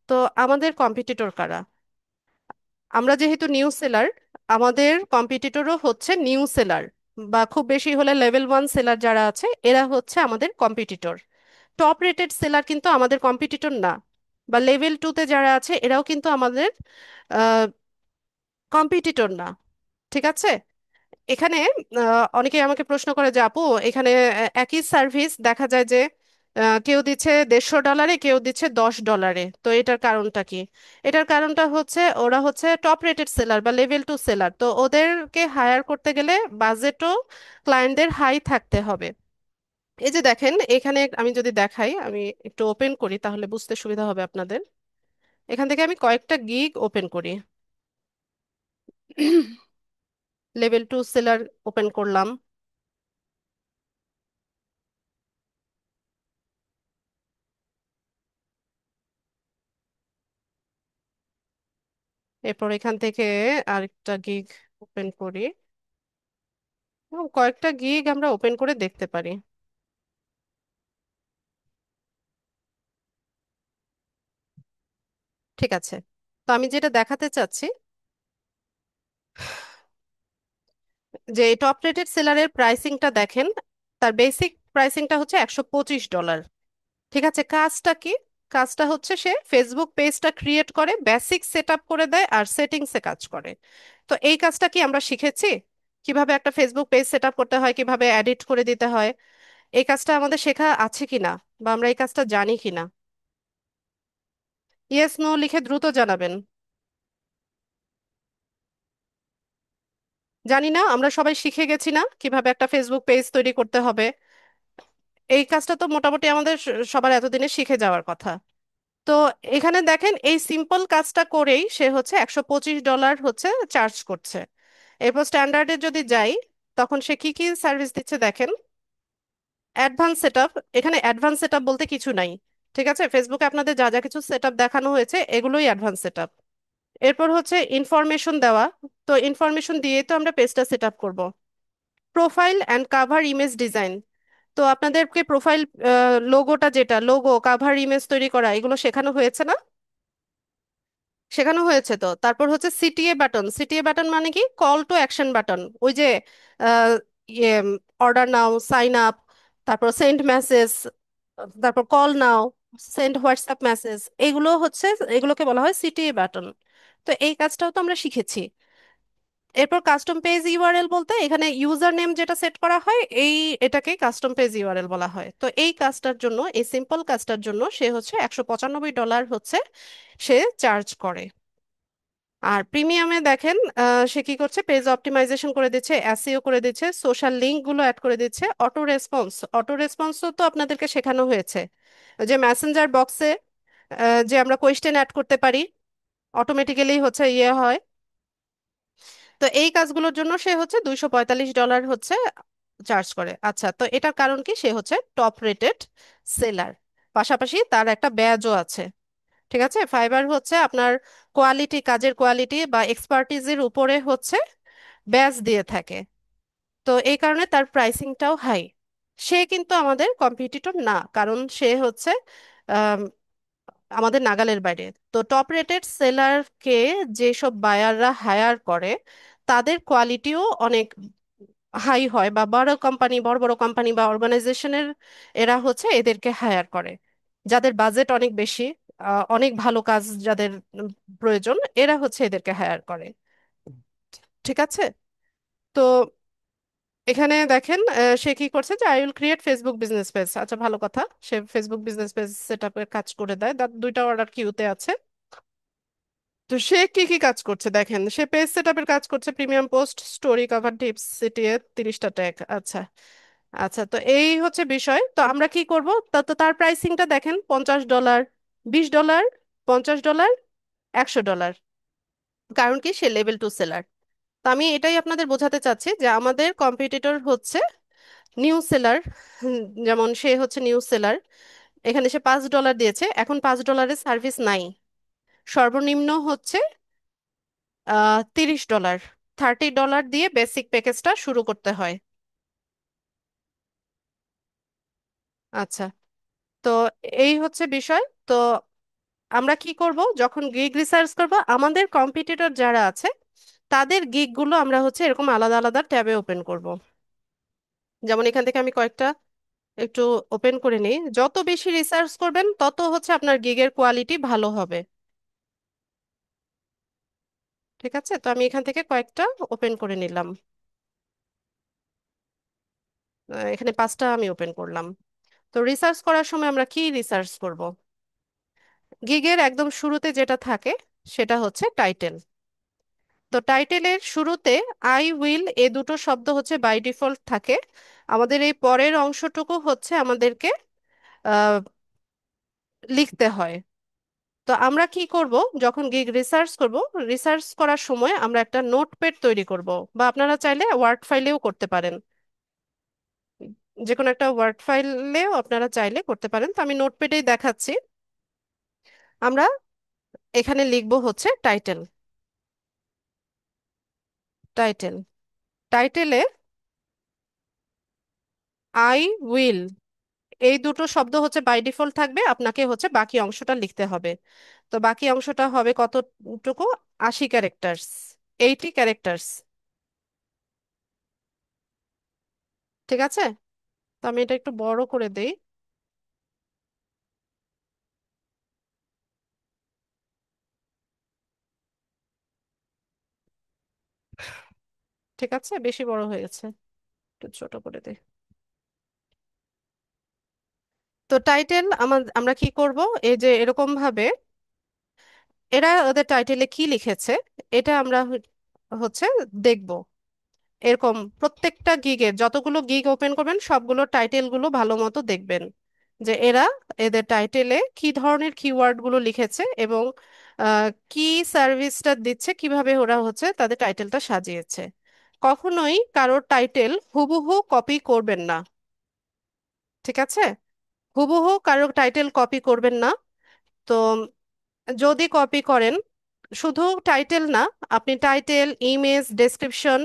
তো আমাদের কম্পিটিটর কারা? আমরা যেহেতু নিউ সেলার, আমাদের কম্পিটিটরও হচ্ছে নিউ সেলার, বা খুব বেশি হলে লেভেল 1 সেলার যারা আছে এরা হচ্ছে আমাদের কম্পিটিটর। টপ রেটেড সেলার কিন্তু আমাদের কম্পিটিটর না, বা লেভেল 2-তে যারা আছে এরাও কিন্তু আমাদের কম্পিটিটর না। ঠিক আছে, এখানে অনেকে আমাকে প্রশ্ন করে যে আপু, এখানে একই সার্ভিস দেখা যায় যে কেউ দিচ্ছে $150, কেউ দিচ্ছে $10, তো এটার কারণটা কি? এটার কারণটা হচ্ছে ওরা হচ্ছে টপ রেটেড সেলার বা লেভেল 2 সেলার, তো ওদেরকে হায়ার করতে গেলে বাজেটও ক্লায়েন্টদের হাই থাকতে হবে। এই যে দেখেন, এখানে আমি যদি দেখাই, আমি একটু ওপেন করি তাহলে বুঝতে সুবিধা হবে আপনাদের। এখান থেকে আমি কয়েকটা গিগ ওপেন করি। লেভেল 2 সেলার ওপেন করলাম। এরপর এখান থেকে আরেকটা গিগ ওপেন করি, এবং কয়েকটা গিগ আমরা ওপেন করে দেখতে পারি। ঠিক আছে, তো আমি যেটা দেখাতে চাচ্ছি যে টপ রেটেড সেলারের প্রাইসিংটা দেখেন। তার বেসিক প্রাইসিংটা হচ্ছে $125। ঠিক আছে, কাজটা কি? কাজটা হচ্ছে সে ফেসবুক পেজটা ক্রিয়েট করে, বেসিক সেট আপ করে দেয় আর সেটিংসে কাজ করে। তো এই কাজটা কি আমরা শিখেছি? কিভাবে একটা ফেসবুক পেজ সেট আপ করতে হয়, কিভাবে এডিট করে দিতে হয়, এই কাজটা আমাদের শেখা আছে কিনা, বা আমরা এই কাজটা জানি কিনা? ইয়েস নো লিখে দ্রুত জানাবেন। জানি না, আমরা সবাই শিখে গেছি না কিভাবে একটা ফেসবুক পেজ তৈরি করতে হবে? এই কাজটা তো মোটামুটি আমাদের সবার এতদিনে শিখে যাওয়ার কথা। তো এখানে দেখেন, এই সিম্পল কাজটা করেই সে হচ্ছে $125 হচ্ছে চার্জ করছে। এরপর স্ট্যান্ডার্ডে যদি যাই, তখন সে কি কি সার্ভিস দিচ্ছে দেখেন। অ্যাডভান্স সেটআপ, এখানে অ্যাডভান্স সেটআপ বলতে কিছু নাই। ঠিক আছে, ফেসবুকে আপনাদের যা যা কিছু সেটআপ দেখানো হয়েছে এগুলোই অ্যাডভান্স সেটআপ। এরপর হচ্ছে ইনফরমেশন দেওয়া। তো ইনফরমেশন দিয়ে তো আমরা পেজটা সেট আপ করবো। Profile and cover image design. তো আপনাদেরকে প্রোফাইল লোগোটা, যেটা লোগো কাভার ইমেজ তৈরি করা, এগুলো শেখানো হয়েছে না? শেখানো হয়েছে তো। তারপর হচ্ছে সিটিএ বাটন। সিটিএ বাটন মানে কি? Call to action button. ওই যে আহ, ইয়ে অর্ডার নাও, সাইন আপ, তারপর সেন্ড মেসেজ, তারপর call now, send WhatsApp message, এগুলো হচ্ছে, এগুলোকে বলা হয় সিটিএ বাটন। তো এই কাজটাও তো আমরা শিখেছি। এরপর কাস্টম পেজ ইউআরএল বলতে এখানে ইউজার নেম যেটা সেট করা হয়, এটাকে কাস্টম পেজ ইউআরএল বলা হয়। তো এই কাজটার জন্য, এই সিম্পল কাজটার জন্য সে হচ্ছে $195 হচ্ছে সে চার্জ করে। আর প্রিমিয়ামে দেখেন সে কি করছে, পেজ অপটিমাইজেশন করে দিচ্ছে, এসইও করে দিচ্ছে, সোশ্যাল লিঙ্ক গুলো অ্যাড করে দিচ্ছে, অটো রেসপন্স। অটো রেসপন্সও তো আপনাদেরকে শেখানো হয়েছে, ওই যে মেসেঞ্জার বক্সে যে আমরা কোয়েশ্চেন অ্যাড করতে পারি, অটোমেটিক্যালি হচ্ছে ইয়ে হয়। তো এই কাজগুলোর জন্য সে হচ্ছে $245 হচ্ছে চার্জ করে। আচ্ছা, তো এটার কারণ কি? সে হচ্ছে টপ রেটেড সেলার, পাশাপাশি তার একটা ব্যাজও আছে। ঠিক আছে, ফাইবার হচ্ছে আপনার কোয়ালিটি, কাজের কোয়ালিটি বা এক্সপার্টিজের উপরে হচ্ছে ব্যাজ দিয়ে থাকে। তো এই কারণে তার প্রাইসিংটাও হাই। সে কিন্তু আমাদের কম্পিটিটর না, কারণ সে হচ্ছে আম, আমাদের নাগালের বাইরে। তো টপ রেটেড সেলারকে যেসব বায়াররা হায়ার করে, তাদের কোয়ালিটিও অনেক হাই হয়, বা বড় কোম্পানি, বড় বড় কোম্পানি বা অর্গানাইজেশনের এরা হচ্ছে এদেরকে হায়ার করে, যাদের বাজেট অনেক বেশি, অনেক ভালো কাজ যাদের প্রয়োজন, এরা হচ্ছে এদেরকে হায়ার করে। ঠিক আছে, তো এখানে দেখেন সে কি করছে যে I will create Facebook business page. আচ্ছা, ভালো কথা, সে ফেসবুক বিজনেস পেজ সেট আপের কাজ করে দেয়, তার দুইটা অর্ডার কিউতে আছে। তো সে কি কি কাজ করছে দেখেন, সে পেজ সেট আপের কাজ করছে, premium post, story, cover, tips, CTA, 30টা ট্যাগ। আচ্ছা, আচ্ছা, তো এই হচ্ছে বিষয়। তো আমরা কি করব? তো তার প্রাইসিংটা দেখেন, $50, $20, $50, $100। কারণ কি? সে লেভেল 2 সেলার। তো আমি এটাই আপনাদের বোঝাতে চাচ্ছি যে আমাদের কম্পিটিটর হচ্ছে নিউ সেলার। যেমন সে হচ্ছে নিউ সেলার, এখানে সে $5 দিয়েছে, এখন $5 সার্ভিস নাই, সর্বনিম্ন হচ্ছে 30 ডলার, $30 দিয়ে বেসিক প্যাকেজটা শুরু করতে হয়। আচ্ছা, তো এই হচ্ছে বিষয়। তো আমরা কি করব, যখন গিগ রিসার্চ করব, আমাদের কম্পিটিটর যারা আছে তাদের গিগগুলো আমরা হচ্ছে এরকম আলাদা আলাদা ট্যাবে ওপেন করব। যেমন এখান থেকে আমি কয়েকটা একটু ওপেন করে নিই। যত বেশি রিসার্চ করবেন তত হচ্ছে আপনার গিগের কোয়ালিটি ভালো হবে। ঠিক আছে, তো আমি এখান থেকে কয়েকটা ওপেন করে নিলাম। এখানে 5টা আমি ওপেন করলাম। তো রিসার্চ করার সময় আমরা কি রিসার্চ করব? গিগের একদম শুরুতে যেটা থাকে সেটা হচ্ছে টাইটেল। তো টাইটেলের শুরুতে আই উইল এ দুটো শব্দ হচ্ছে বাই ডিফল্ট থাকে। আমাদের এই পরের অংশটুকু হচ্ছে আমাদেরকে আহ, লিখতে হয়। তো আমরা কি করব? যখন গিগ রিসার্চ করব, রিসার্চ করার সময় আমরা একটা নোটপ্যাড তৈরি করব, বা আপনারা চাইলে ওয়ার্ড ফাইলেও করতে পারেন। যে কোনো একটা ওয়ার্ড ফাইলেও আপনারা চাইলে করতে পারেন, তো আমি নোটপ্যাডেই দেখাচ্ছি। আমরা এখানে লিখব হচ্ছে টাইটেল। টাইটেল টাইটেলে আই উইল এই দুটো শব্দ হচ্ছে বাই ডিফল্ট থাকবে, আপনাকে হচ্ছে বাকি অংশটা লিখতে হবে। তো বাকি অংশটা হবে কতটুকু? 80 ক্যারেক্টার্স, 80 ক্যারেক্টার্স। ঠিক আছে, তো আমি এটা একটু বড় করে দেই। ঠিক আছে, বেশি বড় হয়ে গেছে, একটু ছোট করে দেই। তো টাইটেল আমরা কি করব? এই যে এরকম ভাবে এরা ওদের টাইটেলে কি লিখেছে, এটা আমরা হচ্ছে দেখব। এরকম প্রত্যেকটা গিগের যতগুলো গিগ ওপেন করবেন সবগুলো টাইটেল গুলো ভালো মতো দেখবেন, যে এরা এদের টাইটেলে কি ধরনের কিওয়ার্ড গুলো লিখেছে, এবং কি সার্ভিসটা দিচ্ছে, কিভাবে ওরা হচ্ছে তাদের টাইটেলটা সাজিয়েছে। কখনোই কারোর টাইটেল হুবহু কপি করবেন না। ঠিক আছে, হুবহু কারোর টাইটেল কপি করবেন না। তো যদি কপি করেন, শুধু টাইটেল না, আপনি টাইটেল, ইমেজ, ডেসক্রিপশন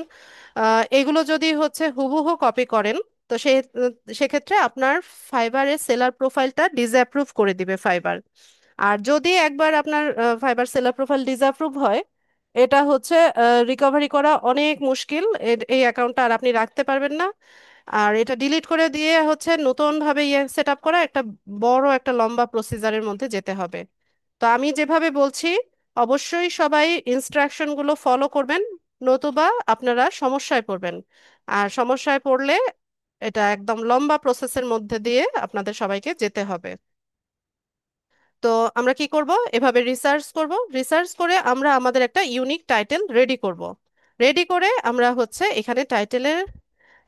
এগুলো যদি হচ্ছে হুবহু কপি করেন, তো সেক্ষেত্রে আপনার ফাইবারের সেলার প্রোফাইলটা ডিসঅ্যাপ্রুভ করে দিবে ফাইবার। আর যদি একবার আপনার ফাইবার সেলার প্রোফাইল ডিসঅ্যাপ্রুভ হয়, এটা হচ্ছে রিকভারি করা অনেক মুশকিল। এই অ্যাকাউন্টটা আর আপনি রাখতে পারবেন না। আর এটা ডিলিট করে দিয়ে হচ্ছে নতুন ভাবে ইয়ে সেট আপ করা একটা বড় একটা লম্বা প্রসিজারের মধ্যে যেতে হবে। তো আমি যেভাবে বলছি, অবশ্যই সবাই ইনস্ট্রাকশন গুলো ফলো করবেন, নতুবা আপনারা সমস্যায় পড়বেন। আর সমস্যায় পড়লে এটা একদম লম্বা প্রসেসের মধ্যে দিয়ে আপনাদের সবাইকে যেতে হবে। তো আমরা কি করব? এভাবে রিসার্চ করব, রিসার্চ করে আমরা আমাদের একটা ইউনিক টাইটেল রেডি করব। রেডি করে আমরা হচ্ছে এখানে টাইটেলের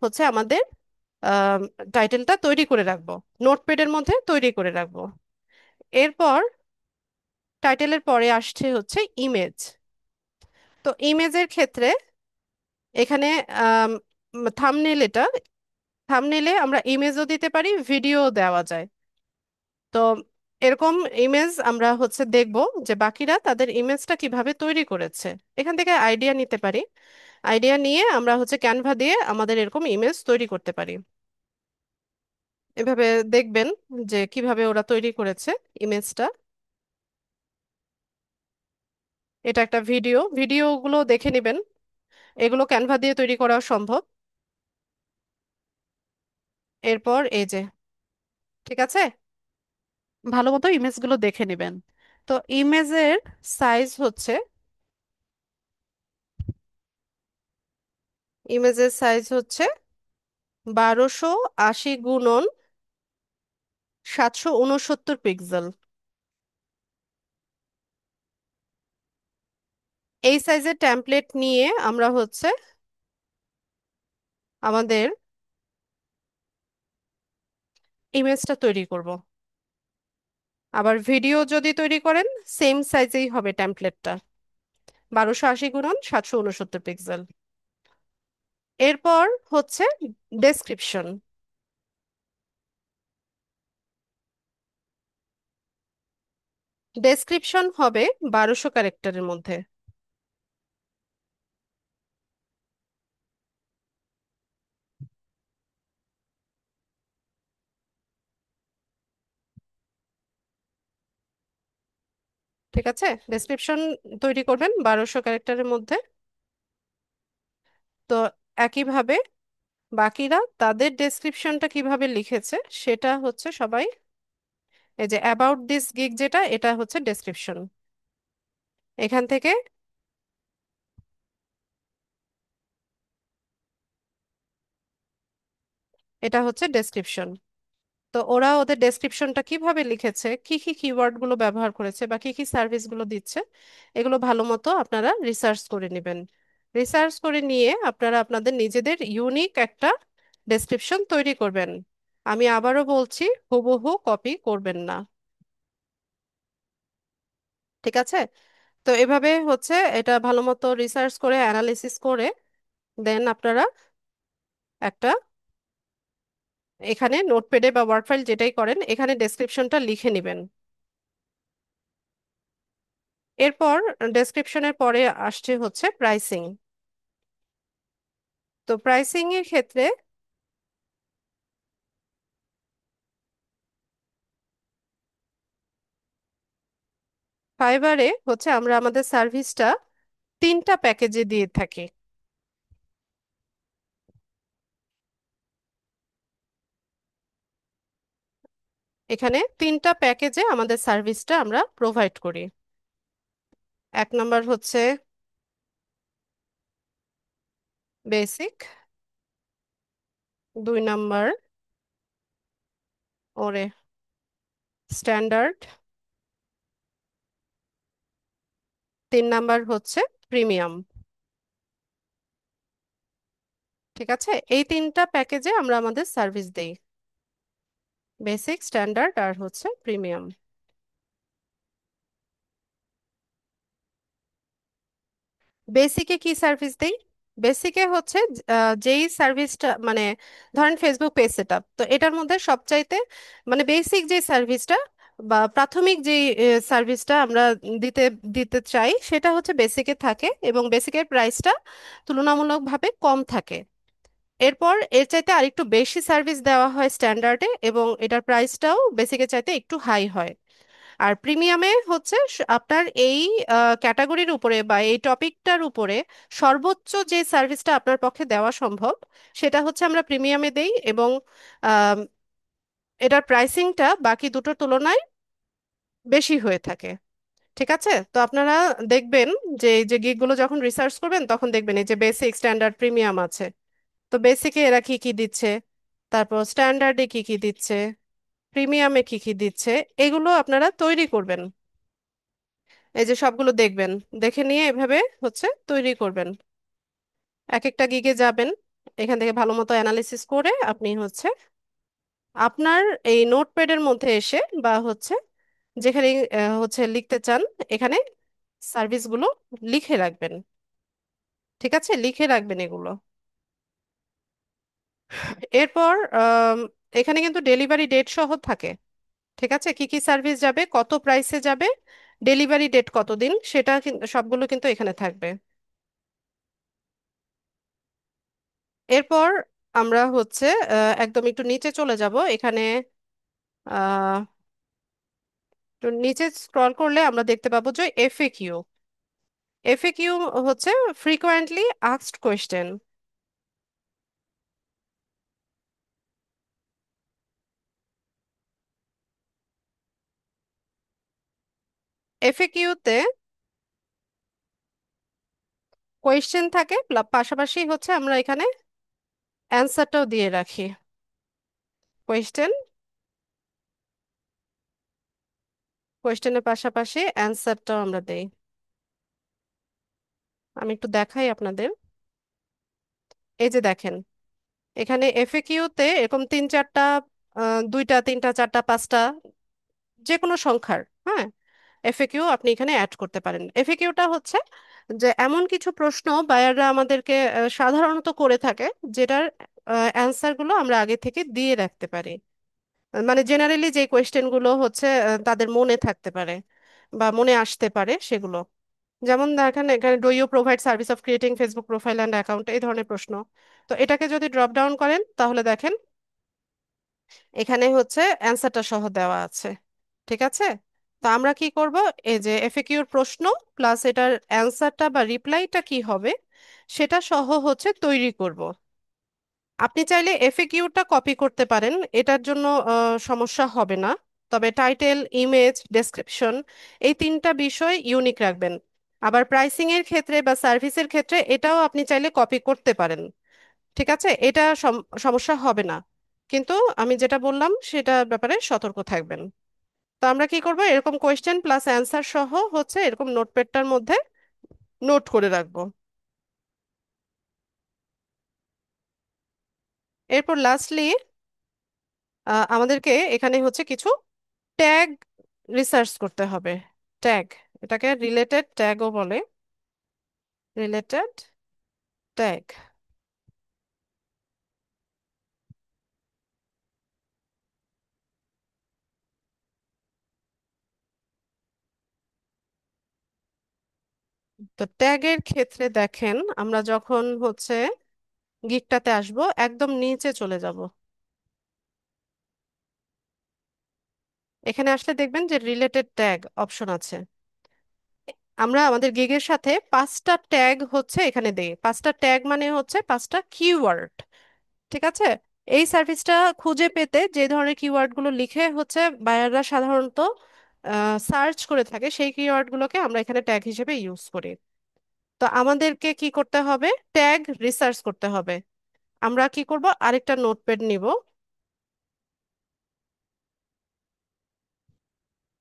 হচ্ছে আমাদের টাইটেলটা তৈরি করে রাখবো, নোটপ্যাডের মধ্যে তৈরি করে রাখবো। এরপর টাইটেলের পরে আসছে হচ্ছে ইমেজ। তো ইমেজের ক্ষেত্রে এখানে থাম্বনেল, এটা থাম্বনেলে আমরা ইমেজও দিতে পারি, ভিডিও দেওয়া যায়। তো এরকম ইমেজ আমরা হচ্ছে দেখব যে বাকিরা তাদের ইমেজটা কিভাবে তৈরি করেছে। এখান থেকে আইডিয়া নিতে পারি, আইডিয়া নিয়ে আমরা হচ্ছে ক্যানভা দিয়ে আমাদের এরকম ইমেজ তৈরি করতে পারি। এভাবে দেখবেন যে কিভাবে ওরা তৈরি করেছে ইমেজটা। এটা একটা ভিডিও, ভিডিওগুলো দেখে নেবেন, এগুলো ক্যানভা দিয়ে তৈরি করা সম্ভব। এরপর এই যে, ঠিক আছে, ভালো মতো ইমেজগুলো দেখে নেবেন। তো ইমেজের সাইজ হচ্ছে, ইমেজের সাইজ হচ্ছে 1280 × 769 পিক্সেল। এই সাইজের টেমপ্লেট নিয়ে আমরা হচ্ছে আমাদের ইমেজটা তৈরি করব। আবার ভিডিও যদি তৈরি করেন, সেম সাইজেই হবে টেমপ্লেটটা, 1280 × 769 পিক্সেল। এরপর হচ্ছে ডেসক্রিপশন। ডেসক্রিপশন হবে 1200 ক্যারেক্টারের মধ্যে। ঠিক আছে, ডেসক্রিপশন তৈরি করবেন 1200 ক্যারেক্টারের মধ্যে। তো একইভাবে বাকিরা তাদের ডেসক্রিপশনটা কিভাবে লিখেছে সেটা হচ্ছে সবাই, এই যে অ্যাবাউট দিস গিগ যেটা, এটা হচ্ছে ডেসক্রিপশন। এখান থেকে এটা হচ্ছে ডেসক্রিপশন। তো ওরা ওদের ডেসক্রিপশনটা কিভাবে লিখেছে, কি কি কিওয়ার্ড গুলো ব্যবহার করেছে বা কি কি সার্ভিস গুলো দিচ্ছে, এগুলো ভালো মতো আপনারা রিসার্চ করে নেবেন। রিসার্চ করে নিয়ে আপনারা আপনাদের নিজেদের ইউনিক একটা ডেসক্রিপশন তৈরি করবেন। আমি আবারও বলছি, হুবহু কপি করবেন না। ঠিক আছে? তো এভাবে হচ্ছে এটা ভালো মতো রিসার্চ করে অ্যানালিসিস করে দেন আপনারা একটা এখানে নোটপ্যাডে বা ওয়ার্ড ফাইল যেটাই করেন এখানে ডেসক্রিপশনটা লিখে নেবেন। এরপর ডেসক্রিপশনের পরে আসছে হচ্ছে প্রাইসিং। তো প্রাইসিং এর ক্ষেত্রে ফাইবারে হচ্ছে আমরা আমাদের সার্ভিসটা তিনটা প্যাকেজে দিয়ে থাকি। এখানে তিনটা প্যাকেজে আমাদের সার্ভিসটা আমরা প্রোভাইড করি। এক নাম্বার হচ্ছে বেসিক, দুই নাম্বার ওরে স্ট্যান্ডার্ড, তিন নাম্বার হচ্ছে প্রিমিয়াম। ঠিক আছে, এই তিনটা প্যাকেজে আমরা আমাদের সার্ভিস দেই, বেসিক, স্ট্যান্ডার্ড আর হচ্ছে প্রিমিয়াম। বেসিকে কি সার্ভিস দেই? বেসিকে হচ্ছে যেই সার্ভিসটা মানে ধরেন ফেসবুক পেজ সেটআপ, তো এটার মধ্যে সবচাইতে মানে বেসিক যে সার্ভিসটা বা প্রাথমিক যে সার্ভিসটা আমরা দিতে দিতে চাই সেটা হচ্ছে বেসিকে থাকে এবং বেসিকের প্রাইসটা তুলনামূলকভাবে কম থাকে। এরপর এর চাইতে আরেকটু বেশি সার্ভিস দেওয়া হয় স্ট্যান্ডার্ডে এবং এটার প্রাইসটাও বেসিকের চাইতে একটু হাই হয়। আর প্রিমিয়ামে হচ্ছে আপনার এই ক্যাটাগরির উপরে বা এই টপিকটার উপরে সর্বোচ্চ যে সার্ভিসটা আপনার পক্ষে দেওয়া সম্ভব সেটা হচ্ছে আমরা প্রিমিয়ামে দেই এবং আম, এটার প্রাইসিংটা বাকি দুটোর তুলনায় বেশি হয়ে থাকে। ঠিক আছে, তো আপনারা দেখবেন যে এই যে গিগগুলো যখন রিসার্চ করবেন তখন দেখবেন এই যে বেসিক, স্ট্যান্ডার্ড, প্রিমিয়াম আছে। তো বেসিকে এরা কি কি দিচ্ছে, তারপর স্ট্যান্ডার্ডে কি কি দিচ্ছে, প্রিমিয়ামে কি কি দিচ্ছে, এগুলো আপনারা তৈরি করবেন। এই যে সবগুলো দেখবেন, দেখে নিয়ে এভাবে হচ্ছে তৈরি করবেন। এক একটা গিগে যাবেন, এখান থেকে ভালো মতো অ্যানালিসিস করে আপনি হচ্ছে আপনার এই নোটপ্যাডের মধ্যে এসে বা হচ্ছে যেখানে হচ্ছে লিখতে চান এখানে সার্ভিসগুলো লিখে রাখবেন। ঠিক আছে, লিখে রাখবেন এগুলো। এরপর এখানে কিন্তু ডেলিভারি ডেট সহ থাকে। ঠিক আছে, কি কি সার্ভিস যাবে, কত প্রাইসে যাবে, ডেলিভারি ডেট কতদিন, সেটা সবগুলো কিন্তু এখানে থাকবে। এরপর আমরা হচ্ছে একদম একটু নিচে চলে যাব। এখানে আহ একটু নিচে স্ক্রল করলে আমরা দেখতে পাবো যে এফএকিউ। এফএকিউ হচ্ছে ফ্রিকোয়েন্টলি আস্কড কোয়েশ্চেন। এফএকিউতে কোয়েশ্চেন থাকে পাশাপাশি হচ্ছে আমরা এখানে অ্যান্সারটাও দিয়ে রাখি। কোয়েশ্চেন, কোয়েশ্চেনের পাশাপাশি অ্যান্সারটাও আমরা দেই। আমি একটু দেখাই আপনাদের। এই যে দেখেন, এখানে এফএকিউতে এরকম তিন চারটা দুইটা তিনটা চারটা পাঁচটা যে কোনো সংখ্যার, হ্যাঁ, এফএকিউ আপনি এখানে অ্যাড করতে পারেন। এফএকিউটা হচ্ছে যে এমন কিছু প্রশ্ন বায়াররা আমাদেরকে সাধারণত করে থাকে যেটার অ্যান্সারগুলো আমরা আগে থেকে দিয়ে রাখতে পারি। মানে জেনারেলি যে কোয়েশ্চেনগুলো হচ্ছে তাদের মনে থাকতে পারে বা মনে আসতে পারে সেগুলো। যেমন দেখেন এখানে do you provide service of creating Facebook profile and account, এই ধরনের প্রশ্ন। তো এটাকে যদি ড্রপ ডাউন করেন তাহলে দেখেন এখানে হচ্ছে অ্যান্সারটা সহ দেওয়া আছে। ঠিক আছে, তো আমরা কি করব, এই যে এফএকিউর প্রশ্ন প্লাস এটার অ্যান্সারটা বা রিপ্লাইটা কি হবে সেটা সহ হচ্ছে তৈরি করব। আপনি চাইলে এফএকিউটা কপি করতে পারেন, এটার জন্য সমস্যা হবে না। তবে টাইটেল, ইমেজ, ডেসক্রিপশন এই তিনটা বিষয় ইউনিক রাখবেন। আবার প্রাইসিং এর ক্ষেত্রে বা সার্ভিসের ক্ষেত্রে এটাও আপনি চাইলে কপি করতে পারেন। ঠিক আছে, এটা সমস্যা হবে না। কিন্তু আমি যেটা বললাম সেটার ব্যাপারে সতর্ক থাকবেন। তো আমরা কি করব, এরকম কোয়েশ্চেন প্লাস অ্যান্সার সহ হচ্ছে এরকম নোটপ্যাডটার মধ্যে নোট করে রাখবো। এরপর লাস্টলি আমাদেরকে এখানে হচ্ছে কিছু ট্যাগ রিসার্চ করতে হবে। ট্যাগ, এটাকে রিলেটেড ট্যাগও বলে। Related tag. তো ট্যাগের ক্ষেত্রে দেখেন, আমরা যখন হচ্ছে গিকটাতে আসব, একদম নিচে চলে যাব। এখানে আসলে দেখবেন যে রিলেটেড ট্যাগ অপশন আছে। আমরা আমাদের গিগের সাথে 5টা ট্যাগ হচ্ছে এখানে দেই। 5টা ট্যাগ মানে হচ্ছে 5টা কিওয়ার্ড। ঠিক আছে। এই সার্ভিসটা খুঁজে পেতে যে ধরনের কিওয়ার্ড গুলো লিখে হচ্ছে বায়াররা সাধারণত সার্চ করে থাকে, সেই কিওয়ার্ড গুলোকে আমরা এখানে ট্যাগ হিসেবে ইউজ করি। তো আমাদেরকে কি করতে হবে, ট্যাগ রিসার্চ করতে হবে। আমরা কি করব, আরেকটা নোটপ্যাড নিব।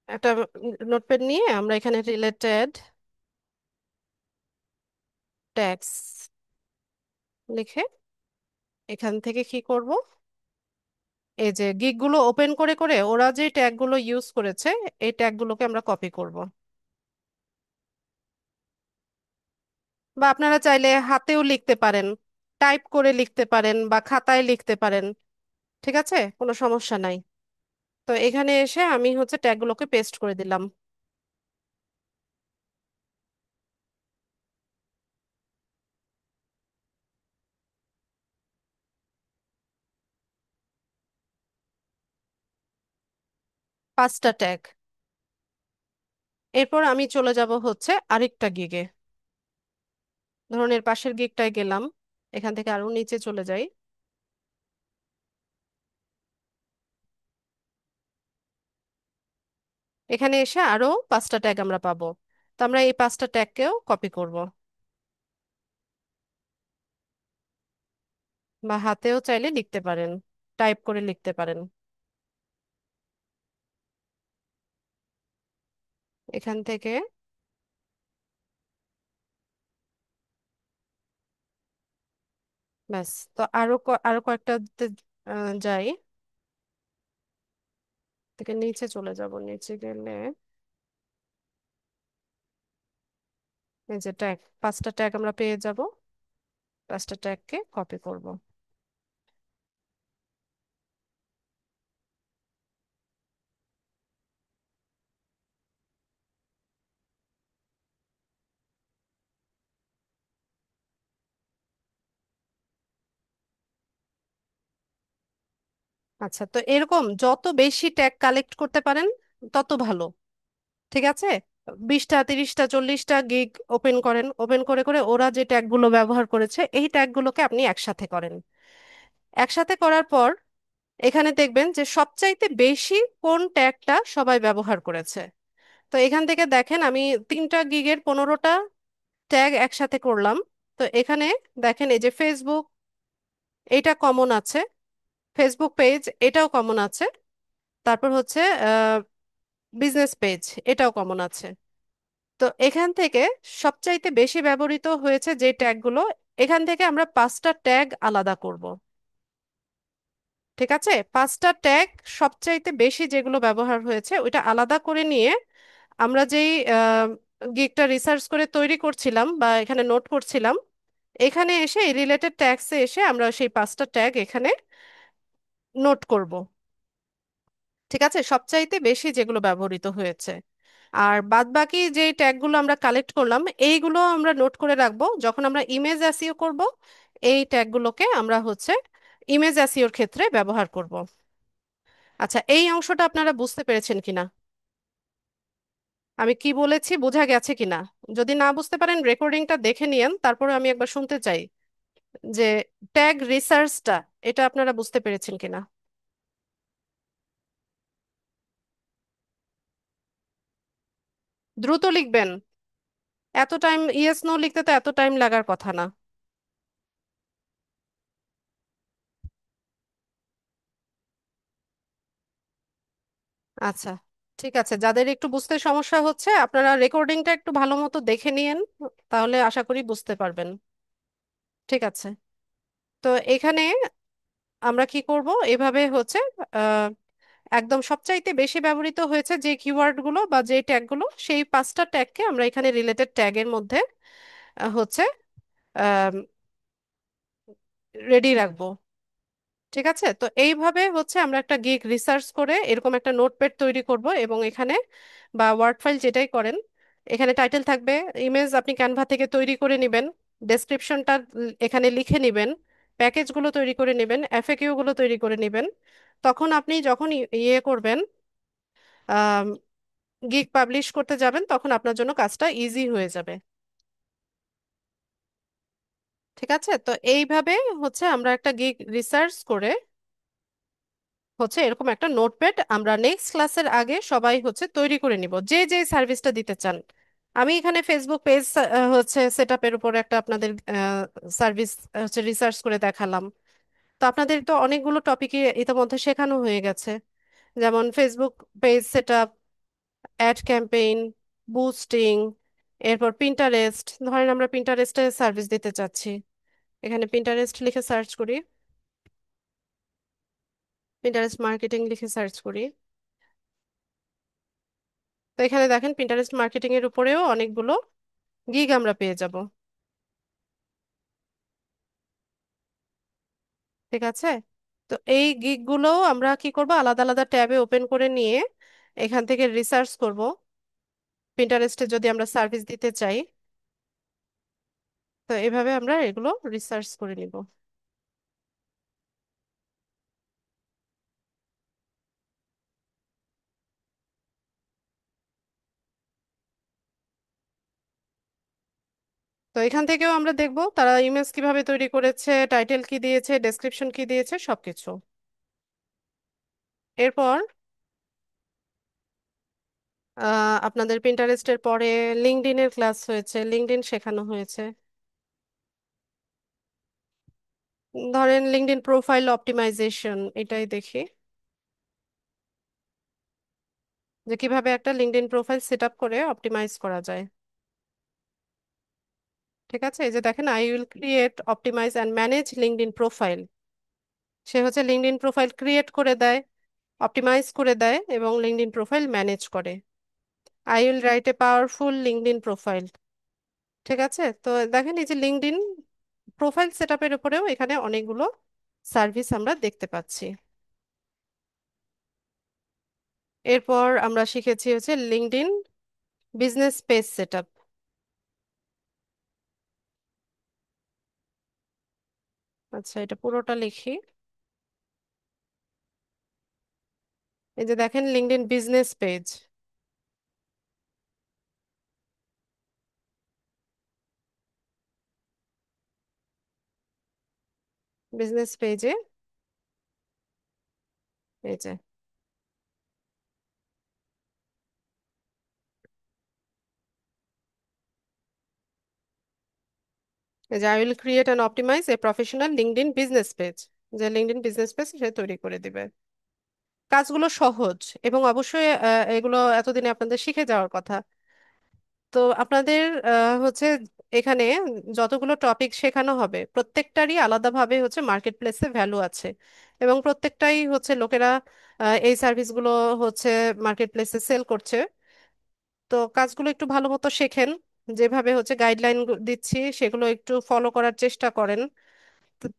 একটা নোটপ্যাড নিয়ে আমরা এখানে রিলেটেড ট্যাগস লিখে এখান থেকে কি করব, এই যে গিগ গুলো ওপেন করে করে ওরা যে ট্যাগ গুলো ইউজ করেছে, এই ট্যাগ গুলোকে আমরা কপি করব। বা আপনারা চাইলে হাতেও লিখতে পারেন, টাইপ করে লিখতে পারেন, বা খাতায় লিখতে পারেন। ঠিক আছে, কোনো সমস্যা নাই। তো এখানে এসে আমি হচ্ছে ট্যাগগুলোকে পেস্ট করে দিলাম। 5টা ট্যাগ। এরপর আমি চলে যাব হচ্ছে আরেকটা গিগে। ধরুন এর পাশের গিগটায় গেলাম, এখান থেকে আরো নিচে চলে যাই। এখানে এসে আরো 5টা ট্যাগ আমরা পাবো। তো আমরা এই 5টা ট্যাগকেও কপি করব, বা হাতেও চাইলে লিখতে পারেন, টাইপ করে লিখতে পারেন। এখান থেকে ব্যাস। তো আরো কয়েকটাতে যাই। থেকে নিচে চলে যাব, নিচে গেলে এই যে ট্যাগ, 5টা ট্যাগ আমরা পেয়ে যাব। 5টা ট্যাগকে কপি করব। আচ্ছা, তো এরকম যত বেশি ট্যাগ কালেক্ট করতে পারেন তত ভালো। ঠিক আছে। 20টা 30টা 40টা গিগ ওপেন করেন, ওপেন করে করে ওরা যে ট্যাগগুলো ব্যবহার করেছে এই ট্যাগগুলোকে আপনি একসাথে করেন। একসাথে করার পর এখানে দেখবেন যে সবচাইতে বেশি কোন ট্যাগটা সবাই ব্যবহার করেছে। তো এখান থেকে দেখেন আমি 3টা গিগের 15টা ট্যাগ একসাথে করলাম। তো এখানে দেখেন এই যে ফেসবুক, এটা কমন আছে। ফেসবুক পেজ, এটাও কমন আছে। তারপর হচ্ছে বিজনেস পেজ, এটাও কমন আছে। তো এখান থেকে সবচাইতে বেশি ব্যবহৃত হয়েছে যে ট্যাগগুলো, এখান থেকে আমরা 5টা ট্যাগ আলাদা করব। ঠিক আছে, 5টা ট্যাগ সবচাইতে বেশি যেগুলো ব্যবহার হয়েছে ওইটা আলাদা করে নিয়ে আমরা যেই গিগটা রিসার্চ করে তৈরি করছিলাম বা এখানে নোট করছিলাম, এখানে এসে এই রিলেটেড ট্যাগসে এসে আমরা সেই 5টা ট্যাগ এখানে নোট করব। ঠিক আছে, সবচাইতে বেশি যেগুলো ব্যবহৃত হয়েছে। আর বাদবাকি যে ট্যাগগুলো আমরা কালেক্ট করলাম এইগুলো আমরা নোট করে রাখবো, যখন আমরা ইমেজ এসইও করব এই ট্যাগগুলোকে আমরা হচ্ছে ইমেজ এসইওর ক্ষেত্রে ব্যবহার করব। আচ্ছা, এই অংশটা আপনারা বুঝতে পেরেছেন কিনা, আমি কি বলেছি বোঝা গেছে কিনা? যদি না বুঝতে পারেন রেকর্ডিংটা দেখে নিয়েন, তারপরে আমি একবার শুনতে চাই যে ট্যাগ রিসার্চটা এটা আপনারা বুঝতে পেরেছেন কিনা। দ্রুত লিখবেন। এত টাইম ইয়েস নো লিখতে তো এত টাইম লাগার কথা না। আচ্ছা, ঠিক আছে, যাদের একটু বুঝতে সমস্যা হচ্ছে আপনারা রেকর্ডিংটা একটু ভালো মতো দেখে নিয়েন, তাহলে আশা করি বুঝতে পারবেন। ঠিক আছে। তো এখানে আমরা কি করব, এভাবে হচ্ছে আহ, একদম সবচাইতে বেশি ব্যবহৃত হয়েছে যে কিওয়ার্ড গুলো বা যে ট্যাগ গুলো, সেই 5টা ট্যাগকে আমরা এখানে রিলেটেড ট্যাগের মধ্যে হচ্ছে রেডি রাখবো। ঠিক আছে, তো এইভাবে হচ্ছে আমরা একটা গিগ রিসার্চ করে এরকম একটা নোটপ্যাড তৈরি করব, এবং এখানে বা ওয়ার্ড ফাইল যেটাই করেন, এখানে টাইটেল থাকবে, ইমেজ আপনি ক্যানভা থেকে তৈরি করে নেবেন, ডেসক্রিপশনটা এখানে লিখে নেবেন, প্যাকেজগুলো তৈরি করে নেবেন, এফএকিউ গুলো তৈরি করে নেবেন। তখন আপনি যখন ইয়ে করবেন, গিগ পাবলিশ করতে যাবেন, তখন আপনার জন্য কাজটা ইজি হয়ে যাবে। ঠিক আছে, তো এইভাবে হচ্ছে আমরা একটা গিগ রিসার্চ করে হচ্ছে এরকম একটা নোটপ্যাড আমরা নেক্সট ক্লাসের আগে সবাই হচ্ছে তৈরি করে নিব, যে যে সার্ভিসটা দিতে চান। আমি এখানে ফেসবুক পেজ হচ্ছে সেট আপের উপর একটা আপনাদের সার্ভিস হচ্ছে রিসার্চ করে দেখালাম। তো আপনাদের তো অনেকগুলো টপিকে ইতিমধ্যে শেখানো হয়ে গেছে, যেমন Facebook page set up, ad campaign, boosting, এরপর পিন্টারেস্ট। ধরেন আমরা পিন্টারেস্টে সার্ভিস দিতে চাচ্ছি, এখানে পিন্টারেস্ট লিখে সার্চ করি, পিন্টারেস্ট মার্কেটিং লিখে সার্চ করি। তো এখানে দেখেন পিন্টারেস্ট মার্কেটিং এর উপরেও অনেকগুলো গিগ আমরা পেয়ে যাব। ঠিক আছে, তো এই গিগ গুলো আমরা কি করব, আলাদা আলাদা ট্যাবে ওপেন করে নিয়ে এখান থেকে রিসার্চ করব, পিন্টারেস্টে যদি আমরা সার্ভিস দিতে চাই। তো এভাবে আমরা এগুলো রিসার্চ করে নিব। তো এখান থেকেও আমরা দেখব তারা ইমেজ কিভাবে তৈরি করেছে, টাইটেল কি দিয়েছে, ডেসক্রিপশন কি দিয়েছে, সবকিছু। এরপর আপনাদের পিন্টারেস্টের পরে লিঙ্কডইনের ক্লাস হয়েছে, লিঙ্কডইন শেখানো হয়েছে। ধরেন লিঙ্কডইন প্রোফাইল অপটিমাইজেশন, এটাই দেখি যে কিভাবে একটা লিঙ্কডইন প্রোফাইল সেট আপ করে অপটিমাইজ করা যায়। ঠিক আছে, এই যে দেখেন, I will create, optimize and manage LinkedIn profile. সে হচ্ছে লিঙ্কডইন প্রোফাইল ক্রিয়েট করে দেয়, অপটিমাইজ করে দেয় এবং লিঙ্কডইন প্রোফাইল ম্যানেজ করে। I will write a powerful LinkedIn profile. ঠিক আছে, তো দেখেন এই যে লিঙ্কডইন প্রোফাইল সেট আপের উপরেও এখানে অনেকগুলো সার্ভিস আমরা দেখতে পাচ্ছি। এরপর আমরা শিখেছি হচ্ছে LinkedIn business page set up. আচ্ছা, এটা পুরোটা লিখি। এই যে দেখেন লিঙ্কডইন বিজনেস পেজ, বিজনেস পেজে এই যে, এই যে I will create and optimise a professional LinkedIn business page, যে লিঙ্কডইন বিজনেস পেজ সে তৈরি করে দিবে। কাজগুলো সহজ, এবং অবশ্যই এগুলো এতদিনে আপনাদের শিখে যাওয়ার কথা। তো আপনাদের হচ্ছে এখানে যতগুলো টপিক শেখানো হবে প্রত্যেকটারই আলাদাভাবে হচ্ছে মার্কেট প্লেসে ভ্যালু আছে, এবং প্রত্যেকটাই হচ্ছে লোকেরা এই সার্ভিসগুলো হচ্ছে মার্কেট প্লেসে সেল করছে। তো কাজগুলো একটু ভালো মতো শেখেন, যেভাবে হচ্ছে গাইডলাইন দিচ্ছি সেগুলো একটু ফলো করার চেষ্টা করেন,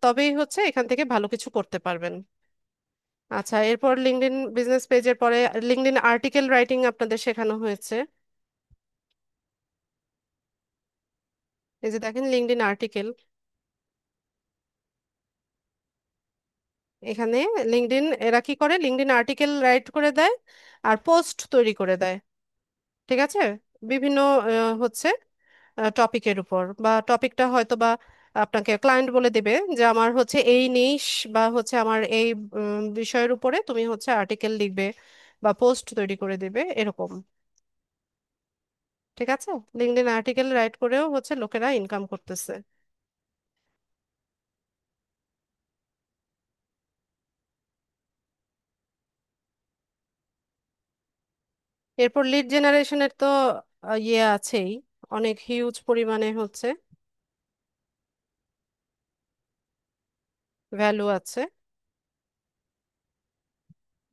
তবেই হচ্ছে এখান থেকে ভালো কিছু করতে পারবেন। আচ্ছা, এরপর লিঙ্কডইন বিজনেস পেজের পরে লিঙ্কডইন আর্টিকেল রাইটিং আপনাদের শেখানো হয়েছে। এই যে দেখেন লিঙ্কডইন আর্টিকেল, এখানে লিঙ্কডইন এরা কি করে, লিঙ্কডইন আর্টিকেল রাইট করে দেয় আর পোস্ট তৈরি করে দেয়। ঠিক আছে, বিভিন্ন হচ্ছে টপিকের উপর, বা টপিকটা হয়তো বা আপনাকে ক্লায়েন্ট বলে দিবে যে আমার হচ্ছে এই নিশ বা হচ্ছে আমার এই বিষয়ের উপরে তুমি হচ্ছে আর্টিকেল লিখবে বা পোস্ট তৈরি করে দিবে, এরকম। ঠিক আছে, লিঙ্কডইন আর্টিকেল রাইট করেও হচ্ছে লোকেরা ইনকাম করতেছে। এরপর লিড জেনারেশনের তো ইয়ে আছেই, অনেক হিউজ পরিমাণে হচ্ছে ভ্যালু আছে।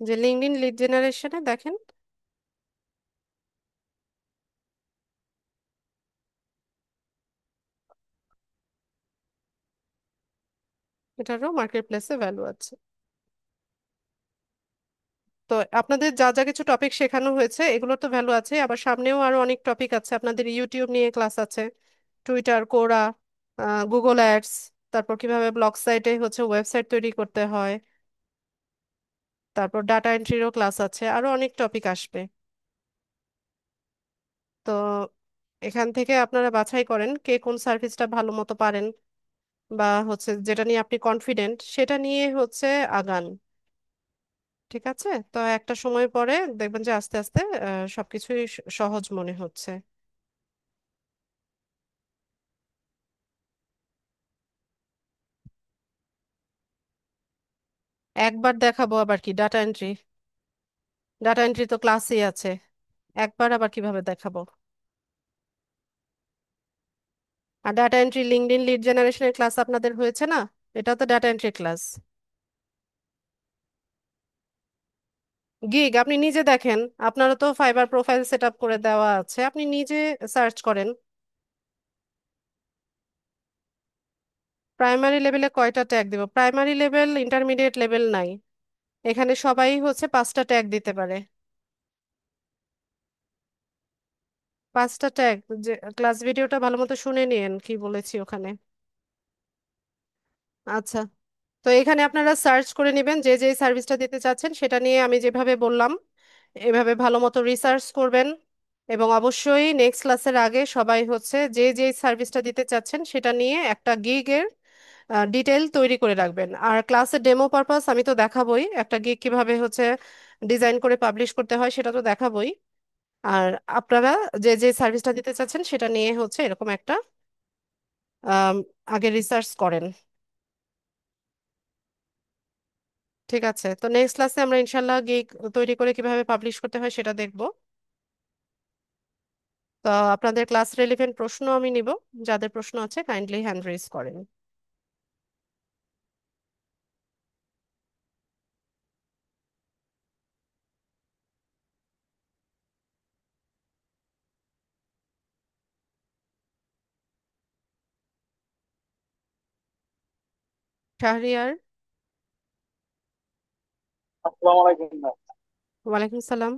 যে লিঙ্কডইন লিড জেনারেশনে দেখেন, এটারও মার্কেট প্লেসে ভ্যালু আছে। তো আপনাদের যা যা কিছু টপিক শেখানো হয়েছে এগুলোর তো ভ্যালু আছে, আবার সামনেও আরো অনেক টপিক আছে। আপনাদের ইউটিউব নিয়ে ক্লাস আছে, টুইটার, কোরা, গুগল অ্যাডস, তারপর কিভাবে ব্লগ সাইটে হচ্ছে ওয়েবসাইট তৈরি করতে হয়, তারপর ডাটা এন্ট্রিরও ক্লাস আছে, আরো অনেক টপিক আসবে। তো এখান থেকে আপনারা বাছাই করেন কে কোন সার্ভিসটা ভালো মতো পারেন, বা হচ্ছে যেটা নিয়ে আপনি কনফিডেন্ট সেটা নিয়ে হচ্ছে আগান। ঠিক আছে, তো একটা সময় পরে দেখবেন যে আস্তে আস্তে সবকিছুই সহজ মনে হচ্ছে। একবার দেখাবো আবার কি ডাটা এন্ট্রি? ডাটা এন্ট্রি তো ক্লাসই আছে, একবার আবার কিভাবে দেখাবো? আর ডাটা এন্ট্রি লিঙ্কডইন লিড জেনারেশনের ক্লাস আপনাদের হয়েছে না? এটাও তো ডাটা এন্ট্রি ক্লাস। গিগ আপনি নিজে দেখেন, আপনারও তো ফাইবার প্রোফাইল সেট আপ করে দেওয়া আছে, আপনি নিজে সার্চ করেন। প্রাইমারি লেভেলে কয়টা ট্যাগ দিব? প্রাইমারি লেভেল ইন্টারমিডিয়েট লেভেল নাই, এখানে সবাই হচ্ছে 5টা ট্যাগ দিতে পারে। 5টা ট্যাগ, যে ক্লাস ভিডিওটা ভালো মতো শুনে নিন কি বলেছি ওখানে। আচ্ছা, তো এখানে আপনারা সার্চ করে নেবেন যে যে সার্ভিসটা দিতে চাচ্ছেন সেটা নিয়ে আমি যেভাবে বললাম এভাবে ভালো মতো রিসার্চ করবেন। এবং অবশ্যই নেক্সট ক্লাসের আগে সবাই হচ্ছে যে যে সার্ভিসটা দিতে চাচ্ছেন সেটা নিয়ে একটা গিগের ডিটেল তৈরি করে রাখবেন। আর ক্লাসের ডেমো পারপাস আমি তো দেখাবোই, একটা গিগ কিভাবে হচ্ছে ডিজাইন করে পাবলিশ করতে হয় সেটা তো দেখাবোই। আর আপনারা যে যে সার্ভিসটা দিতে চাচ্ছেন সেটা নিয়ে হচ্ছে এরকম একটা আম, আগে রিসার্চ করেন। ঠিক আছে, তো নেক্সট ক্লাসে আমরা ইনশাল্লাহ গিগ তৈরি করে কিভাবে পাবলিশ করতে হয় সেটা দেখব। তো আপনাদের ক্লাস রেলিভেন্ট প্রশ্ন আমি নিব, যাদের প্রশ্ন আছে কাইন্ডলি হ্যান্ড রেজ করেন। শাহরিয়ার। আসসালামু আলাইকুম ম্যাম। ওয়ালাইকুম সালাম।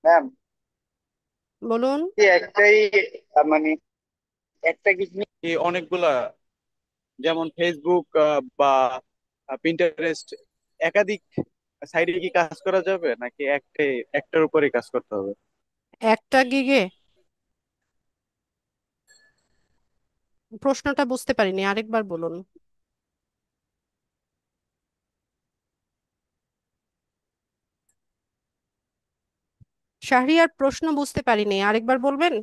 ম্যাম, বলুন। কি একটাই মানে একটা কিছু কি অনেকগুলা, যেমন ফেসবুক বা পিন্টারেস্ট, একাধিক সাইডে কি কাজ করা যাবে নাকি একটার উপরে কাজ করতে হবে? একটা গিগে? প্রশ্নটা বুঝতে পারিনি, আরেকবার বলুন। শাহরিয়ার প্রশ্ন বুঝতে পারিনি, আরেকবার বলবেন?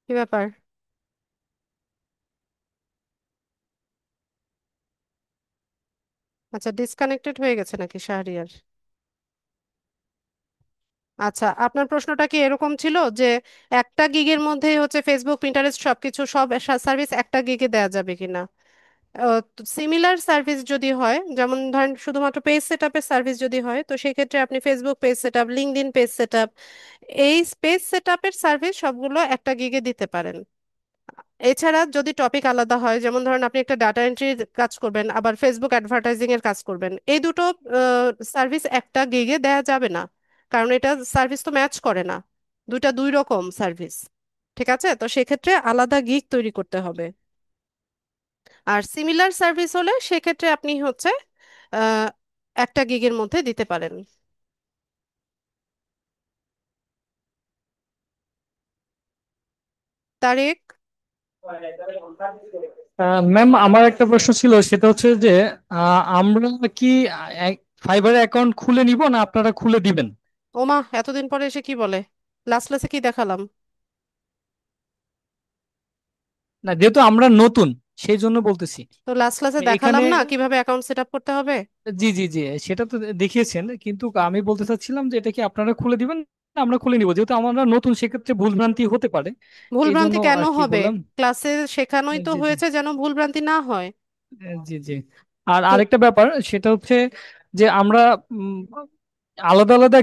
কি ব্যাপার? আচ্ছা, ডিসকানেক্টেড হয়ে গেছে নাকি শাহরিয়ার? আচ্ছা, আপনার প্রশ্নটা কি এরকম ছিল যে একটা গিগের মধ্যে হচ্ছে ফেসবুক, পিন্টারেস্ট সবকিছু সব সার্ভিস একটা গিগে দেওয়া যাবে কিনা? সিমিলার সার্ভিস যদি হয়, যেমন ধরেন শুধুমাত্র পেজ সেটআপের সার্ভিস যদি হয়, তো সেক্ষেত্রে আপনি Facebook page setup, LinkedIn page setup, এই পেজ সেটআপের সার্ভিস সবগুলো একটা গিগে দিতে পারেন। এছাড়া যদি টপিক আলাদা হয়, যেমন ধরেন আপনি একটা ডাটা এন্ট্রির কাজ করবেন আবার ফেসবুক অ্যাডভার্টাইজিং এর কাজ করবেন, এই দুটো সার্ভিস একটা গিগে দেয়া যাবে না, কারণ এটা সার্ভিস তো ম্যাচ করে না, দুইটা দুই রকম সার্ভিস। ঠিক আছে, তো সেক্ষেত্রে আলাদা গিগ তৈরি করতে হবে। আর সিমিলার সার্ভিস হলে সেক্ষেত্রে আপনি হচ্ছে আহ, একটা গিগের মধ্যে দিতে পারেন। তারেক। ম্যাম, আমার একটা প্রশ্ন ছিল, সেটা হচ্ছে যে আমরা কি ফাইবার অ্যাকাউন্ট খুলে নিব না আপনারা খুলে দিবেন? ওমা, এতদিন পরে এসে কি বলে! লাস্ট ক্লাসে কি দেখালাম? না, যেহেতু আমরা নতুন সেই জন্য বলতেছি। তো লাস্ট ক্লাসে এখানে দেখালাম না কিভাবে অ্যাকাউন্ট সেট আপ করতে হবে? জি জি জি, সেটা তো দেখিয়েছেন, কিন্তু আমি বলতে চাচ্ছিলাম যে এটা কি আপনারা খুলে দিবেন না আমরা খুলে নিব, যেহেতু আমরা নতুন সেক্ষেত্রে ভুলভ্রান্তি হতে পারে। এই জন্য ভুলভ্রান্তি কেন আর কি হবে? বললাম। ক্লাসে শেখানোই তো জি জি হয়েছে যেন ভুলভ্রান্তি না হয়। জি জি। আর তো আরেকটা ব্যাপার সেটা হচ্ছে যে আমরা উম, আলাদা আলাদা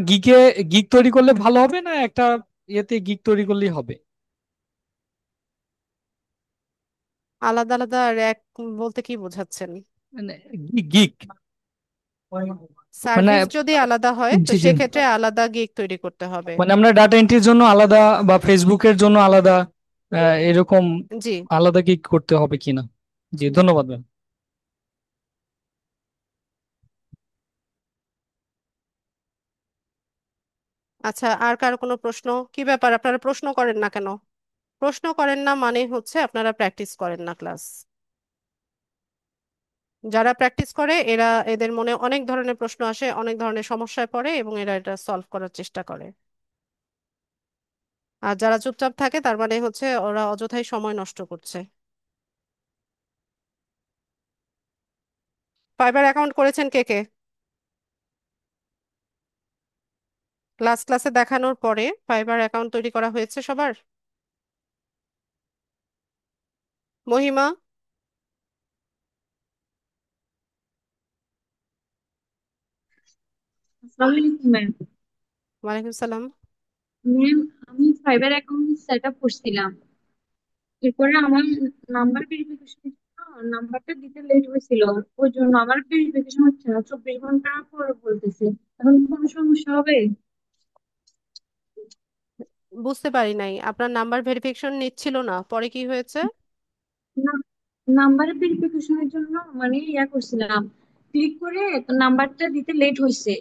গিগ তৈরি করলে ভালো হবে, না একটা ইয়েতে গিগ তৈরি করলেই হবে? আলাদা আলাদা র্যাক বলতে কি বোঝাচ্ছেন? মানে গিগ মানে সার্ভিস যদি আলাদা হয় তো জি জি, সেক্ষেত্রে আলাদা গিগ তৈরি করতে হবে। মানে আমরা ডাটা এন্ট্রির জন্য আলাদা বা ফেসবুকের জন্য আলাদা এরকম জি। আলাদা কি করতে হবে কিনা। জি, ধন্যবাদ ম্যাম। আচ্ছা, আর কারো কোনো প্রশ্ন? কি ব্যাপার, আপনারা প্রশ্ন করেন না কেন? প্রশ্ন করেন না মানে হচ্ছে আপনারা প্র্যাকটিস করেন না ক্লাস। যারা প্র্যাকটিস করে এরা, এদের মনে অনেক ধরনের প্রশ্ন আসে, অনেক ধরনের সমস্যায় পড়ে এবং এরা এটা সলভ করার চেষ্টা করে। আর যারা চুপচাপ থাকে তার মানে হচ্ছে ওরা অযথাই সময় নষ্ট করছে। ফাইবার অ্যাকাউন্ট করেছেন কে কে? লাস্ট ক্লাসে দেখানোর পরে ফাইবার অ্যাকাউন্ট তৈরি করা হয়েছে সবার? মহিমা? আসসালামু আলাইকুম ম্যাম। ওয়ালাইকুম সালাম। ম্যাম, আমি ফাইবার অ্যাকাউন্ট সেট আপ করছিলাম। এরপরে আমার নাম্বার ভেরিফিকেশনের জন্য নাম্বারটা দিতে লেট হয়েছিল। ওই জন্য আমার ভেরিফিকেশন হচ্ছে না, 24 ঘন্টা পর বলতেছে। এখন কি কোনো সমস্যা হবে? বুঝতে পারি নাই, আপনার নাম্বার ভেরিফিকেশন নিচ্ছিল না, পরে কি হয়েছে? না, নাম্বার ভেরিফিকেশনের জন্য মানে ইয়া করছিলাম, ক্লিক করে তো নাম্বারটা দিতে লেট হয়েছে।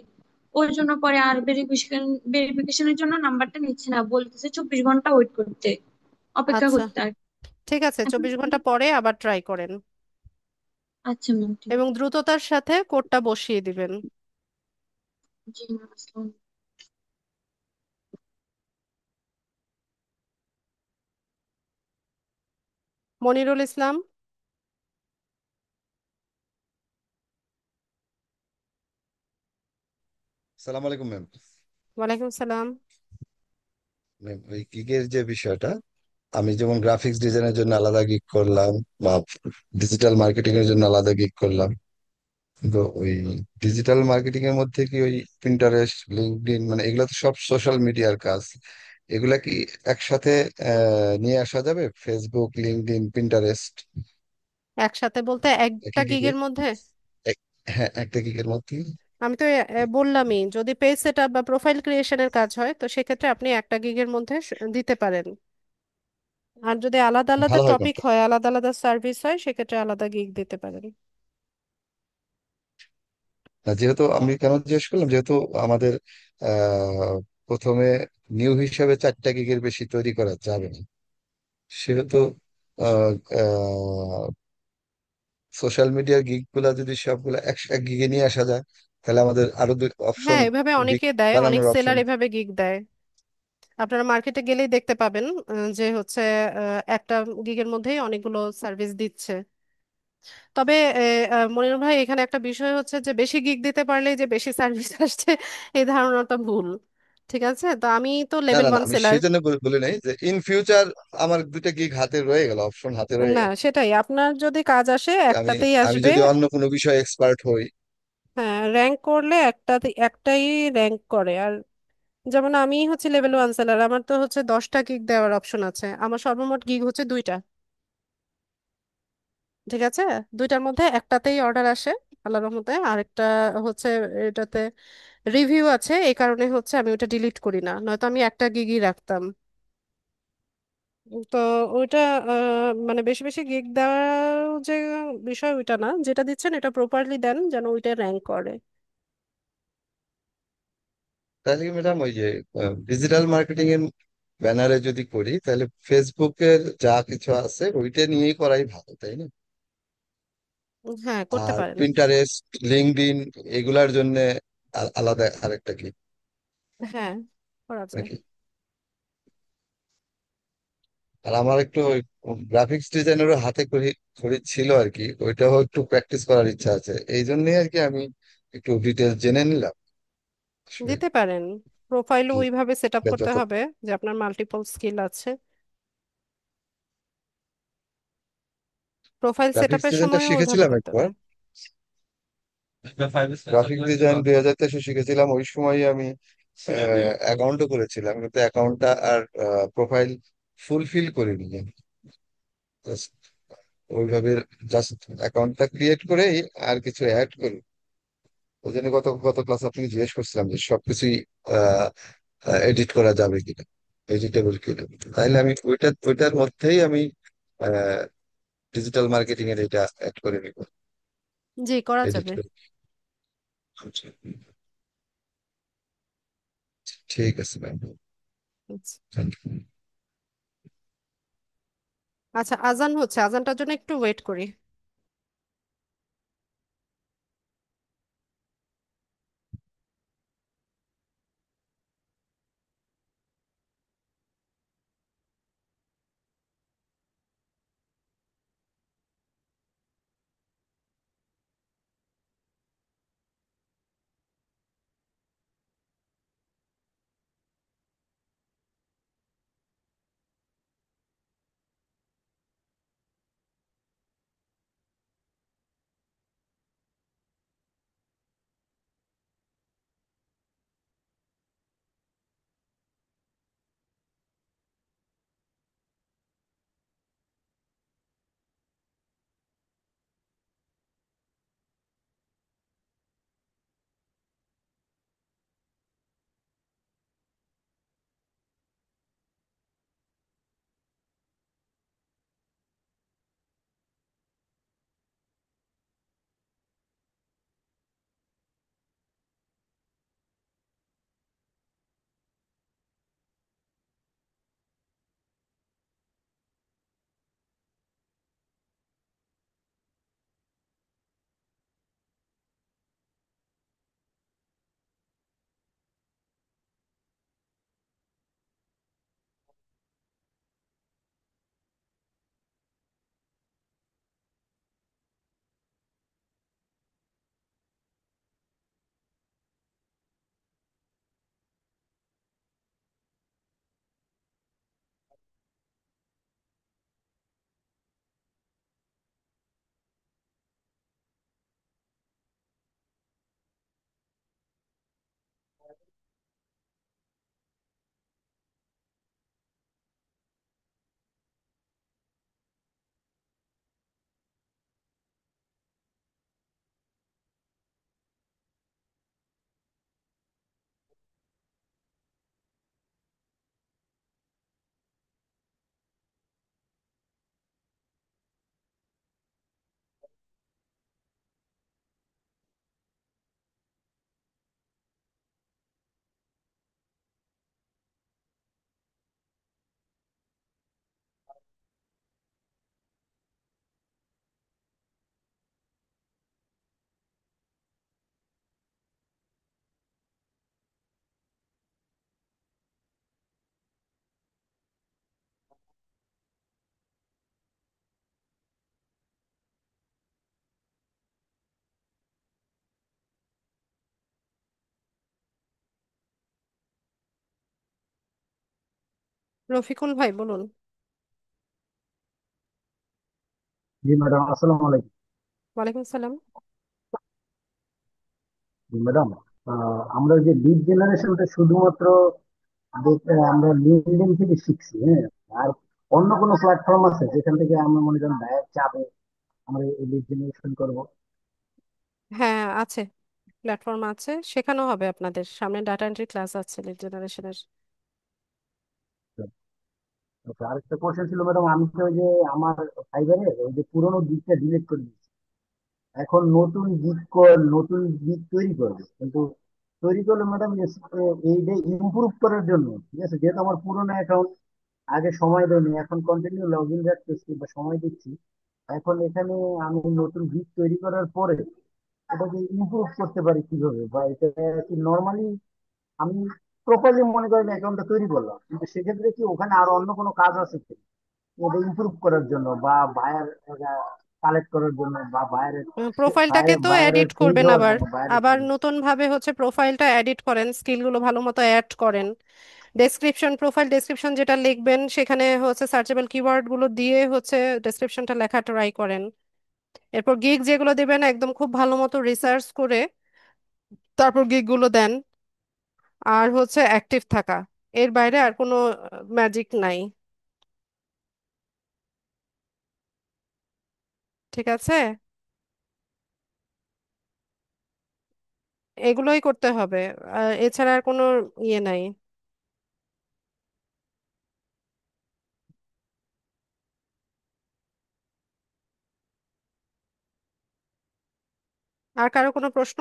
ওই জন্য পরে আর ভেরিফিকেশনের জন্য নাম্বারটা নিচ্ছে না, বলতেছে 24 ঘন্টা ওয়েট করতে, অপেক্ষা আচ্ছা, করতে আর। ঠিক আছে, এখন 24 ঘন্টা পরে আবার ট্রাই করেন আচ্ছা ম্যাম, ঠিক এবং আছে। দ্রুততার সাথে কোডটা বসিয়ে দিবেন। জি ম্যাম, আসসালামু আলাইকুম। মনিরুল ইসলাম? সালাম আলাইকুম ম্যাম। ওয়ালাইকুম সালাম। ম্যাম, ওই গিগের যে বিষয়টা, আমি যেমন গ্রাফিক্স ডিজাইনের জন্য আলাদা গিগ করলাম বা ডিজিটাল মার্কেটিং এর জন্য আলাদা গিগ করলাম, কিন্তু ওই ডিজিটাল মার্কেটিং এর মধ্যে কি ওই পিন্টারেস্ট, লিঙ্কডইন, মানে এগুলো তো সব সোশ্যাল মিডিয়ার কাজ, এগুলা কি একসাথে নিয়ে আসা যাবে? ফেসবুক, লিঙ্কডইন, পিন্টারেস্ট একসাথে বলতে একটা একই গিগে? গিগের মধ্যে? হ্যাঁ, একটা গিগের মধ্যে। আমি তো বললামই, যদি পেজ সেট আপ বা প্রোফাইল ক্রিয়েশনের কাজ হয় তো সেক্ষেত্রে আপনি একটা গিগের মধ্যে দিতে পারেন। আর যদি আলাদা আলাদা ভালো হয় টপিক কোনটা? হয়, আলাদা আলাদা সার্ভিস হয়, সেক্ষেত্রে আলাদা গিগ দিতে পারেন। না, যেহেতু আমি কেন জিজ্ঞেস করলাম, যেহেতু আমাদের প্রথমে নিউ হিসাবে 4টা গিগের বেশি তৈরি করা যাবে না, সেহেতু সোশ্যাল মিডিয়ার গিগ গুলা যদি সবগুলা এক গিগে নিয়ে আসা যায়, তাহলে আমাদের আরো দুই অপশন, হ্যাঁ, এভাবে গিগ অনেকে দেয়, অনেক বানানোর সেলার অপশন। এভাবে গিগ দেয়। আপনারা মার্কেটে গেলেই দেখতে পাবেন যে হচ্ছে একটা গিগের মধ্যেই অনেকগুলো সার্ভিস দিচ্ছে। তবে মনির ভাই, এখানে একটা বিষয় হচ্ছে যে বেশি গিগ দিতে পারলেই যে বেশি সার্ভিস আসছে, এই ধারণাটা ভুল। ঠিক আছে, তো আমি তো না লেভেল না না, ওয়ান আমি সেলার। সেই জন্য বলি নাই যে ইন ফিউচার আমার 2টা গিগ হাতে রয়ে গেল, অপশন হাতে রয়ে না, গেল। সেটাই, আপনার যদি কাজ আসে আমি একটাতেই আমি আসবে। যদি অন্য কোনো বিষয়ে এক্সপার্ট হই। হ্যাঁ, র্যাঙ্ক করলে একটাই র্যাঙ্ক করে। আর যেমন আমি হচ্ছে লেভেল ওয়ান সেলার, আমার তো হচ্ছে 10টা গিগ দেওয়ার অপশন আছে, আমার সর্বমোট গিগ হচ্ছে 2টা। ঠিক আছে, 2টার মধ্যে একটাতেই অর্ডার আসে আল্লাহর রহমতে, আরেকটা হচ্ছে এটাতে রিভিউ আছে, এই কারণে হচ্ছে আমি ওটা ডিলিট করি না, নয়তো আমি একটা গিগই রাখতাম। তো ওইটা মানে বেশি বেশি গিগ দেওয়ার যে বিষয় ওইটা না, যেটা দিচ্ছেন এটা প্রপারলি দেন যেন ওইটা র্যাঙ্ক করে। তাহলে কি ম্যাডাম, ওই যে ডিজিটাল মার্কেটিং এর ব্যানারে যদি করি, তাহলে ফেসবুকের যা কিছু আছে ওইটা নিয়েই করাই ভালো, তাই না? হ্যাঁ, করতে আর পারেন। পিন্টারেস্ট, লিঙ্কডইন এগুলার জন্য আলাদা আরেকটা কি, হ্যাঁ, করা যায়। নাকি? আর আমার একটু গ্রাফিক্স ডিজাইনেরও হাতে খড়ি খড়ি ছিল আর কি, ওইটাও একটু প্র্যাকটিস করার ইচ্ছা আছে, এই জন্যই আর কি আমি একটু ডিটেলস জেনে নিলাম আসলে। দিতে পারেন। প্রোফাইলও ওইভাবে সেট আপ করতে যত হবে যে আপনার মাল্টিপল স্কিল আছে। প্রোফাইল সেট গ্রাফিক্স আপের ডিজাইনটা সময়ও ওইভাবে শিখেছিলাম করতে একবার, হয়। গ্রাফিক ডিজাইন 2023 শিখেছিলাম, ওই সময় আমি অ্যাকাউন্টও করেছিলাম, কিন্তু অ্যাকাউন্টটা আর প্রোফাইল ফুলফিল করিনি। Just ওইভাবে জাস্ট অ্যাকাউন্টটা ক্রিয়েট করেই আর কিছু অ্যাড করি। ওই জন্য গত গত ক্লাস আপনি জিজ্ঞেস করছিলাম যে সবকিছুই এডিট করা যাবে কিনা, এডিটেবল কিনা। তাইলে আমি ওইটার মধ্যেই আমি ডিজিটাল মার্কেটিং এর এটা অ্যাড করে নিব, জি, করা এডিট যাবে। করে। আচ্ছা, ঠিক আছে ম্যাম, আচ্ছা। Thank you. আচ্ছা, আজান হচ্ছে, আজানটার জন্য একটু ওয়েট করি। রফিকুল ভাই বলুন। জি ম্যাডাম, আসসালামু আলাইকুম। ওয়ালাইকুম সালাম। জি ম্যাডাম, আমরা যে লিড জেনারেশনটা শুধুমাত্র আমরা লিঙ্কডইন থেকে শিখছি, হ্যাঁ? আর অন্য কোনো প্ল্যাটফর্ম আছে যেখান থেকে আমরা মনে করেন ডাইরেক্ট চাপে আমরা এই লিড জেনারেশন করবো? হ্যাঁ, আছে, প্ল্যাটফর্ম আছে, শেখানো হবে আপনাদের সামনে। ডাটা এন্ট্রি ক্লাস আছে লিড জেনারেশনের। আচ্ছা, আরেকটা কোশ্চেন ছিল ম্যাডাম, আমি তো ওই যে আমার ফাইবারের ওই যে পুরোনো গিকটা ডিলিট করে দিচ্ছি, এখন নতুন গিক তৈরি করবে, কিন্তু তৈরি করলে ম্যাডাম এইটা ইমপ্রুভ করার জন্য, ঠিক আছে, যেহেতু আমার পুরোনো অ্যাকাউন্ট আগে সময় দেয়নি, এখন কন্টিনিউ লগ ইন রাখতেছি বা সময় দিচ্ছি, এখন এখানে আমি নতুন ভিত তৈরি করার পরে এটাকে ইমপ্রুভ করতে পারি কিভাবে, বা এটা কি নর্মালি আমি প্রপারলি মনে করেন অ্যাকাউন্টটা তৈরি করলাম, কিন্তু সেক্ষেত্রে কি ওখানে আর অন্য কোনো কাজ আছে কি? এটা ইমপ্রুভ করার জন্য বা বায়ার কালেক্ট করার জন্য বা বায়ারের প্রোফাইলটাকে তো বায়ারের এডিট ফেস করবেন হওয়ার আবার, জন্য বায়ারের আবার কাছে। নতুন ভাবে হচ্ছে প্রোফাইলটা এডিট করেন, স্কিলগুলো ভালো মতো অ্যাড করেন। ডেসক্রিপশন, প্রোফাইল ডেসক্রিপশন যেটা লিখবেন সেখানে হচ্ছে সার্চেবল কিওয়ার্ড গুলো দিয়ে হচ্ছে ডেসক্রিপশনটা লেখা ট্রাই করেন। এরপর গিগ যেগুলো দিবেন একদম খুব ভালো মতো রিসার্চ করে তারপর গিগ গুলো দেন। আর হচ্ছে অ্যাক্টিভ থাকা, এর বাইরে আর কোনো ম্যাজিক নাই। ঠিক আছে, এগুলোই করতে হবে, এছাড়া আর কোনো ইয়ে নাই। আর কারো কোনো প্রশ্ন?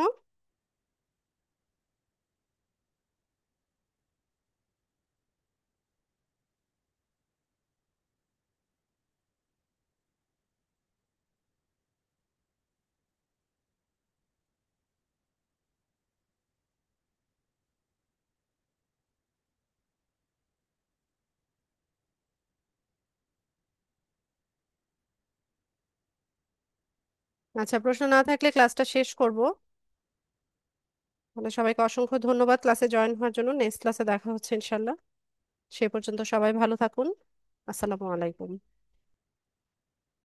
আচ্ছা, প্রশ্ন না থাকলে ক্লাসটা শেষ করব। তাহলে সবাইকে অসংখ্য ধন্যবাদ ক্লাসে জয়েন হওয়ার জন্য। নেক্সট ক্লাসে দেখা হচ্ছে ইনশাল্লাহ। সে পর্যন্ত সবাই ভালো থাকুন। আসসালামু আলাইকুম।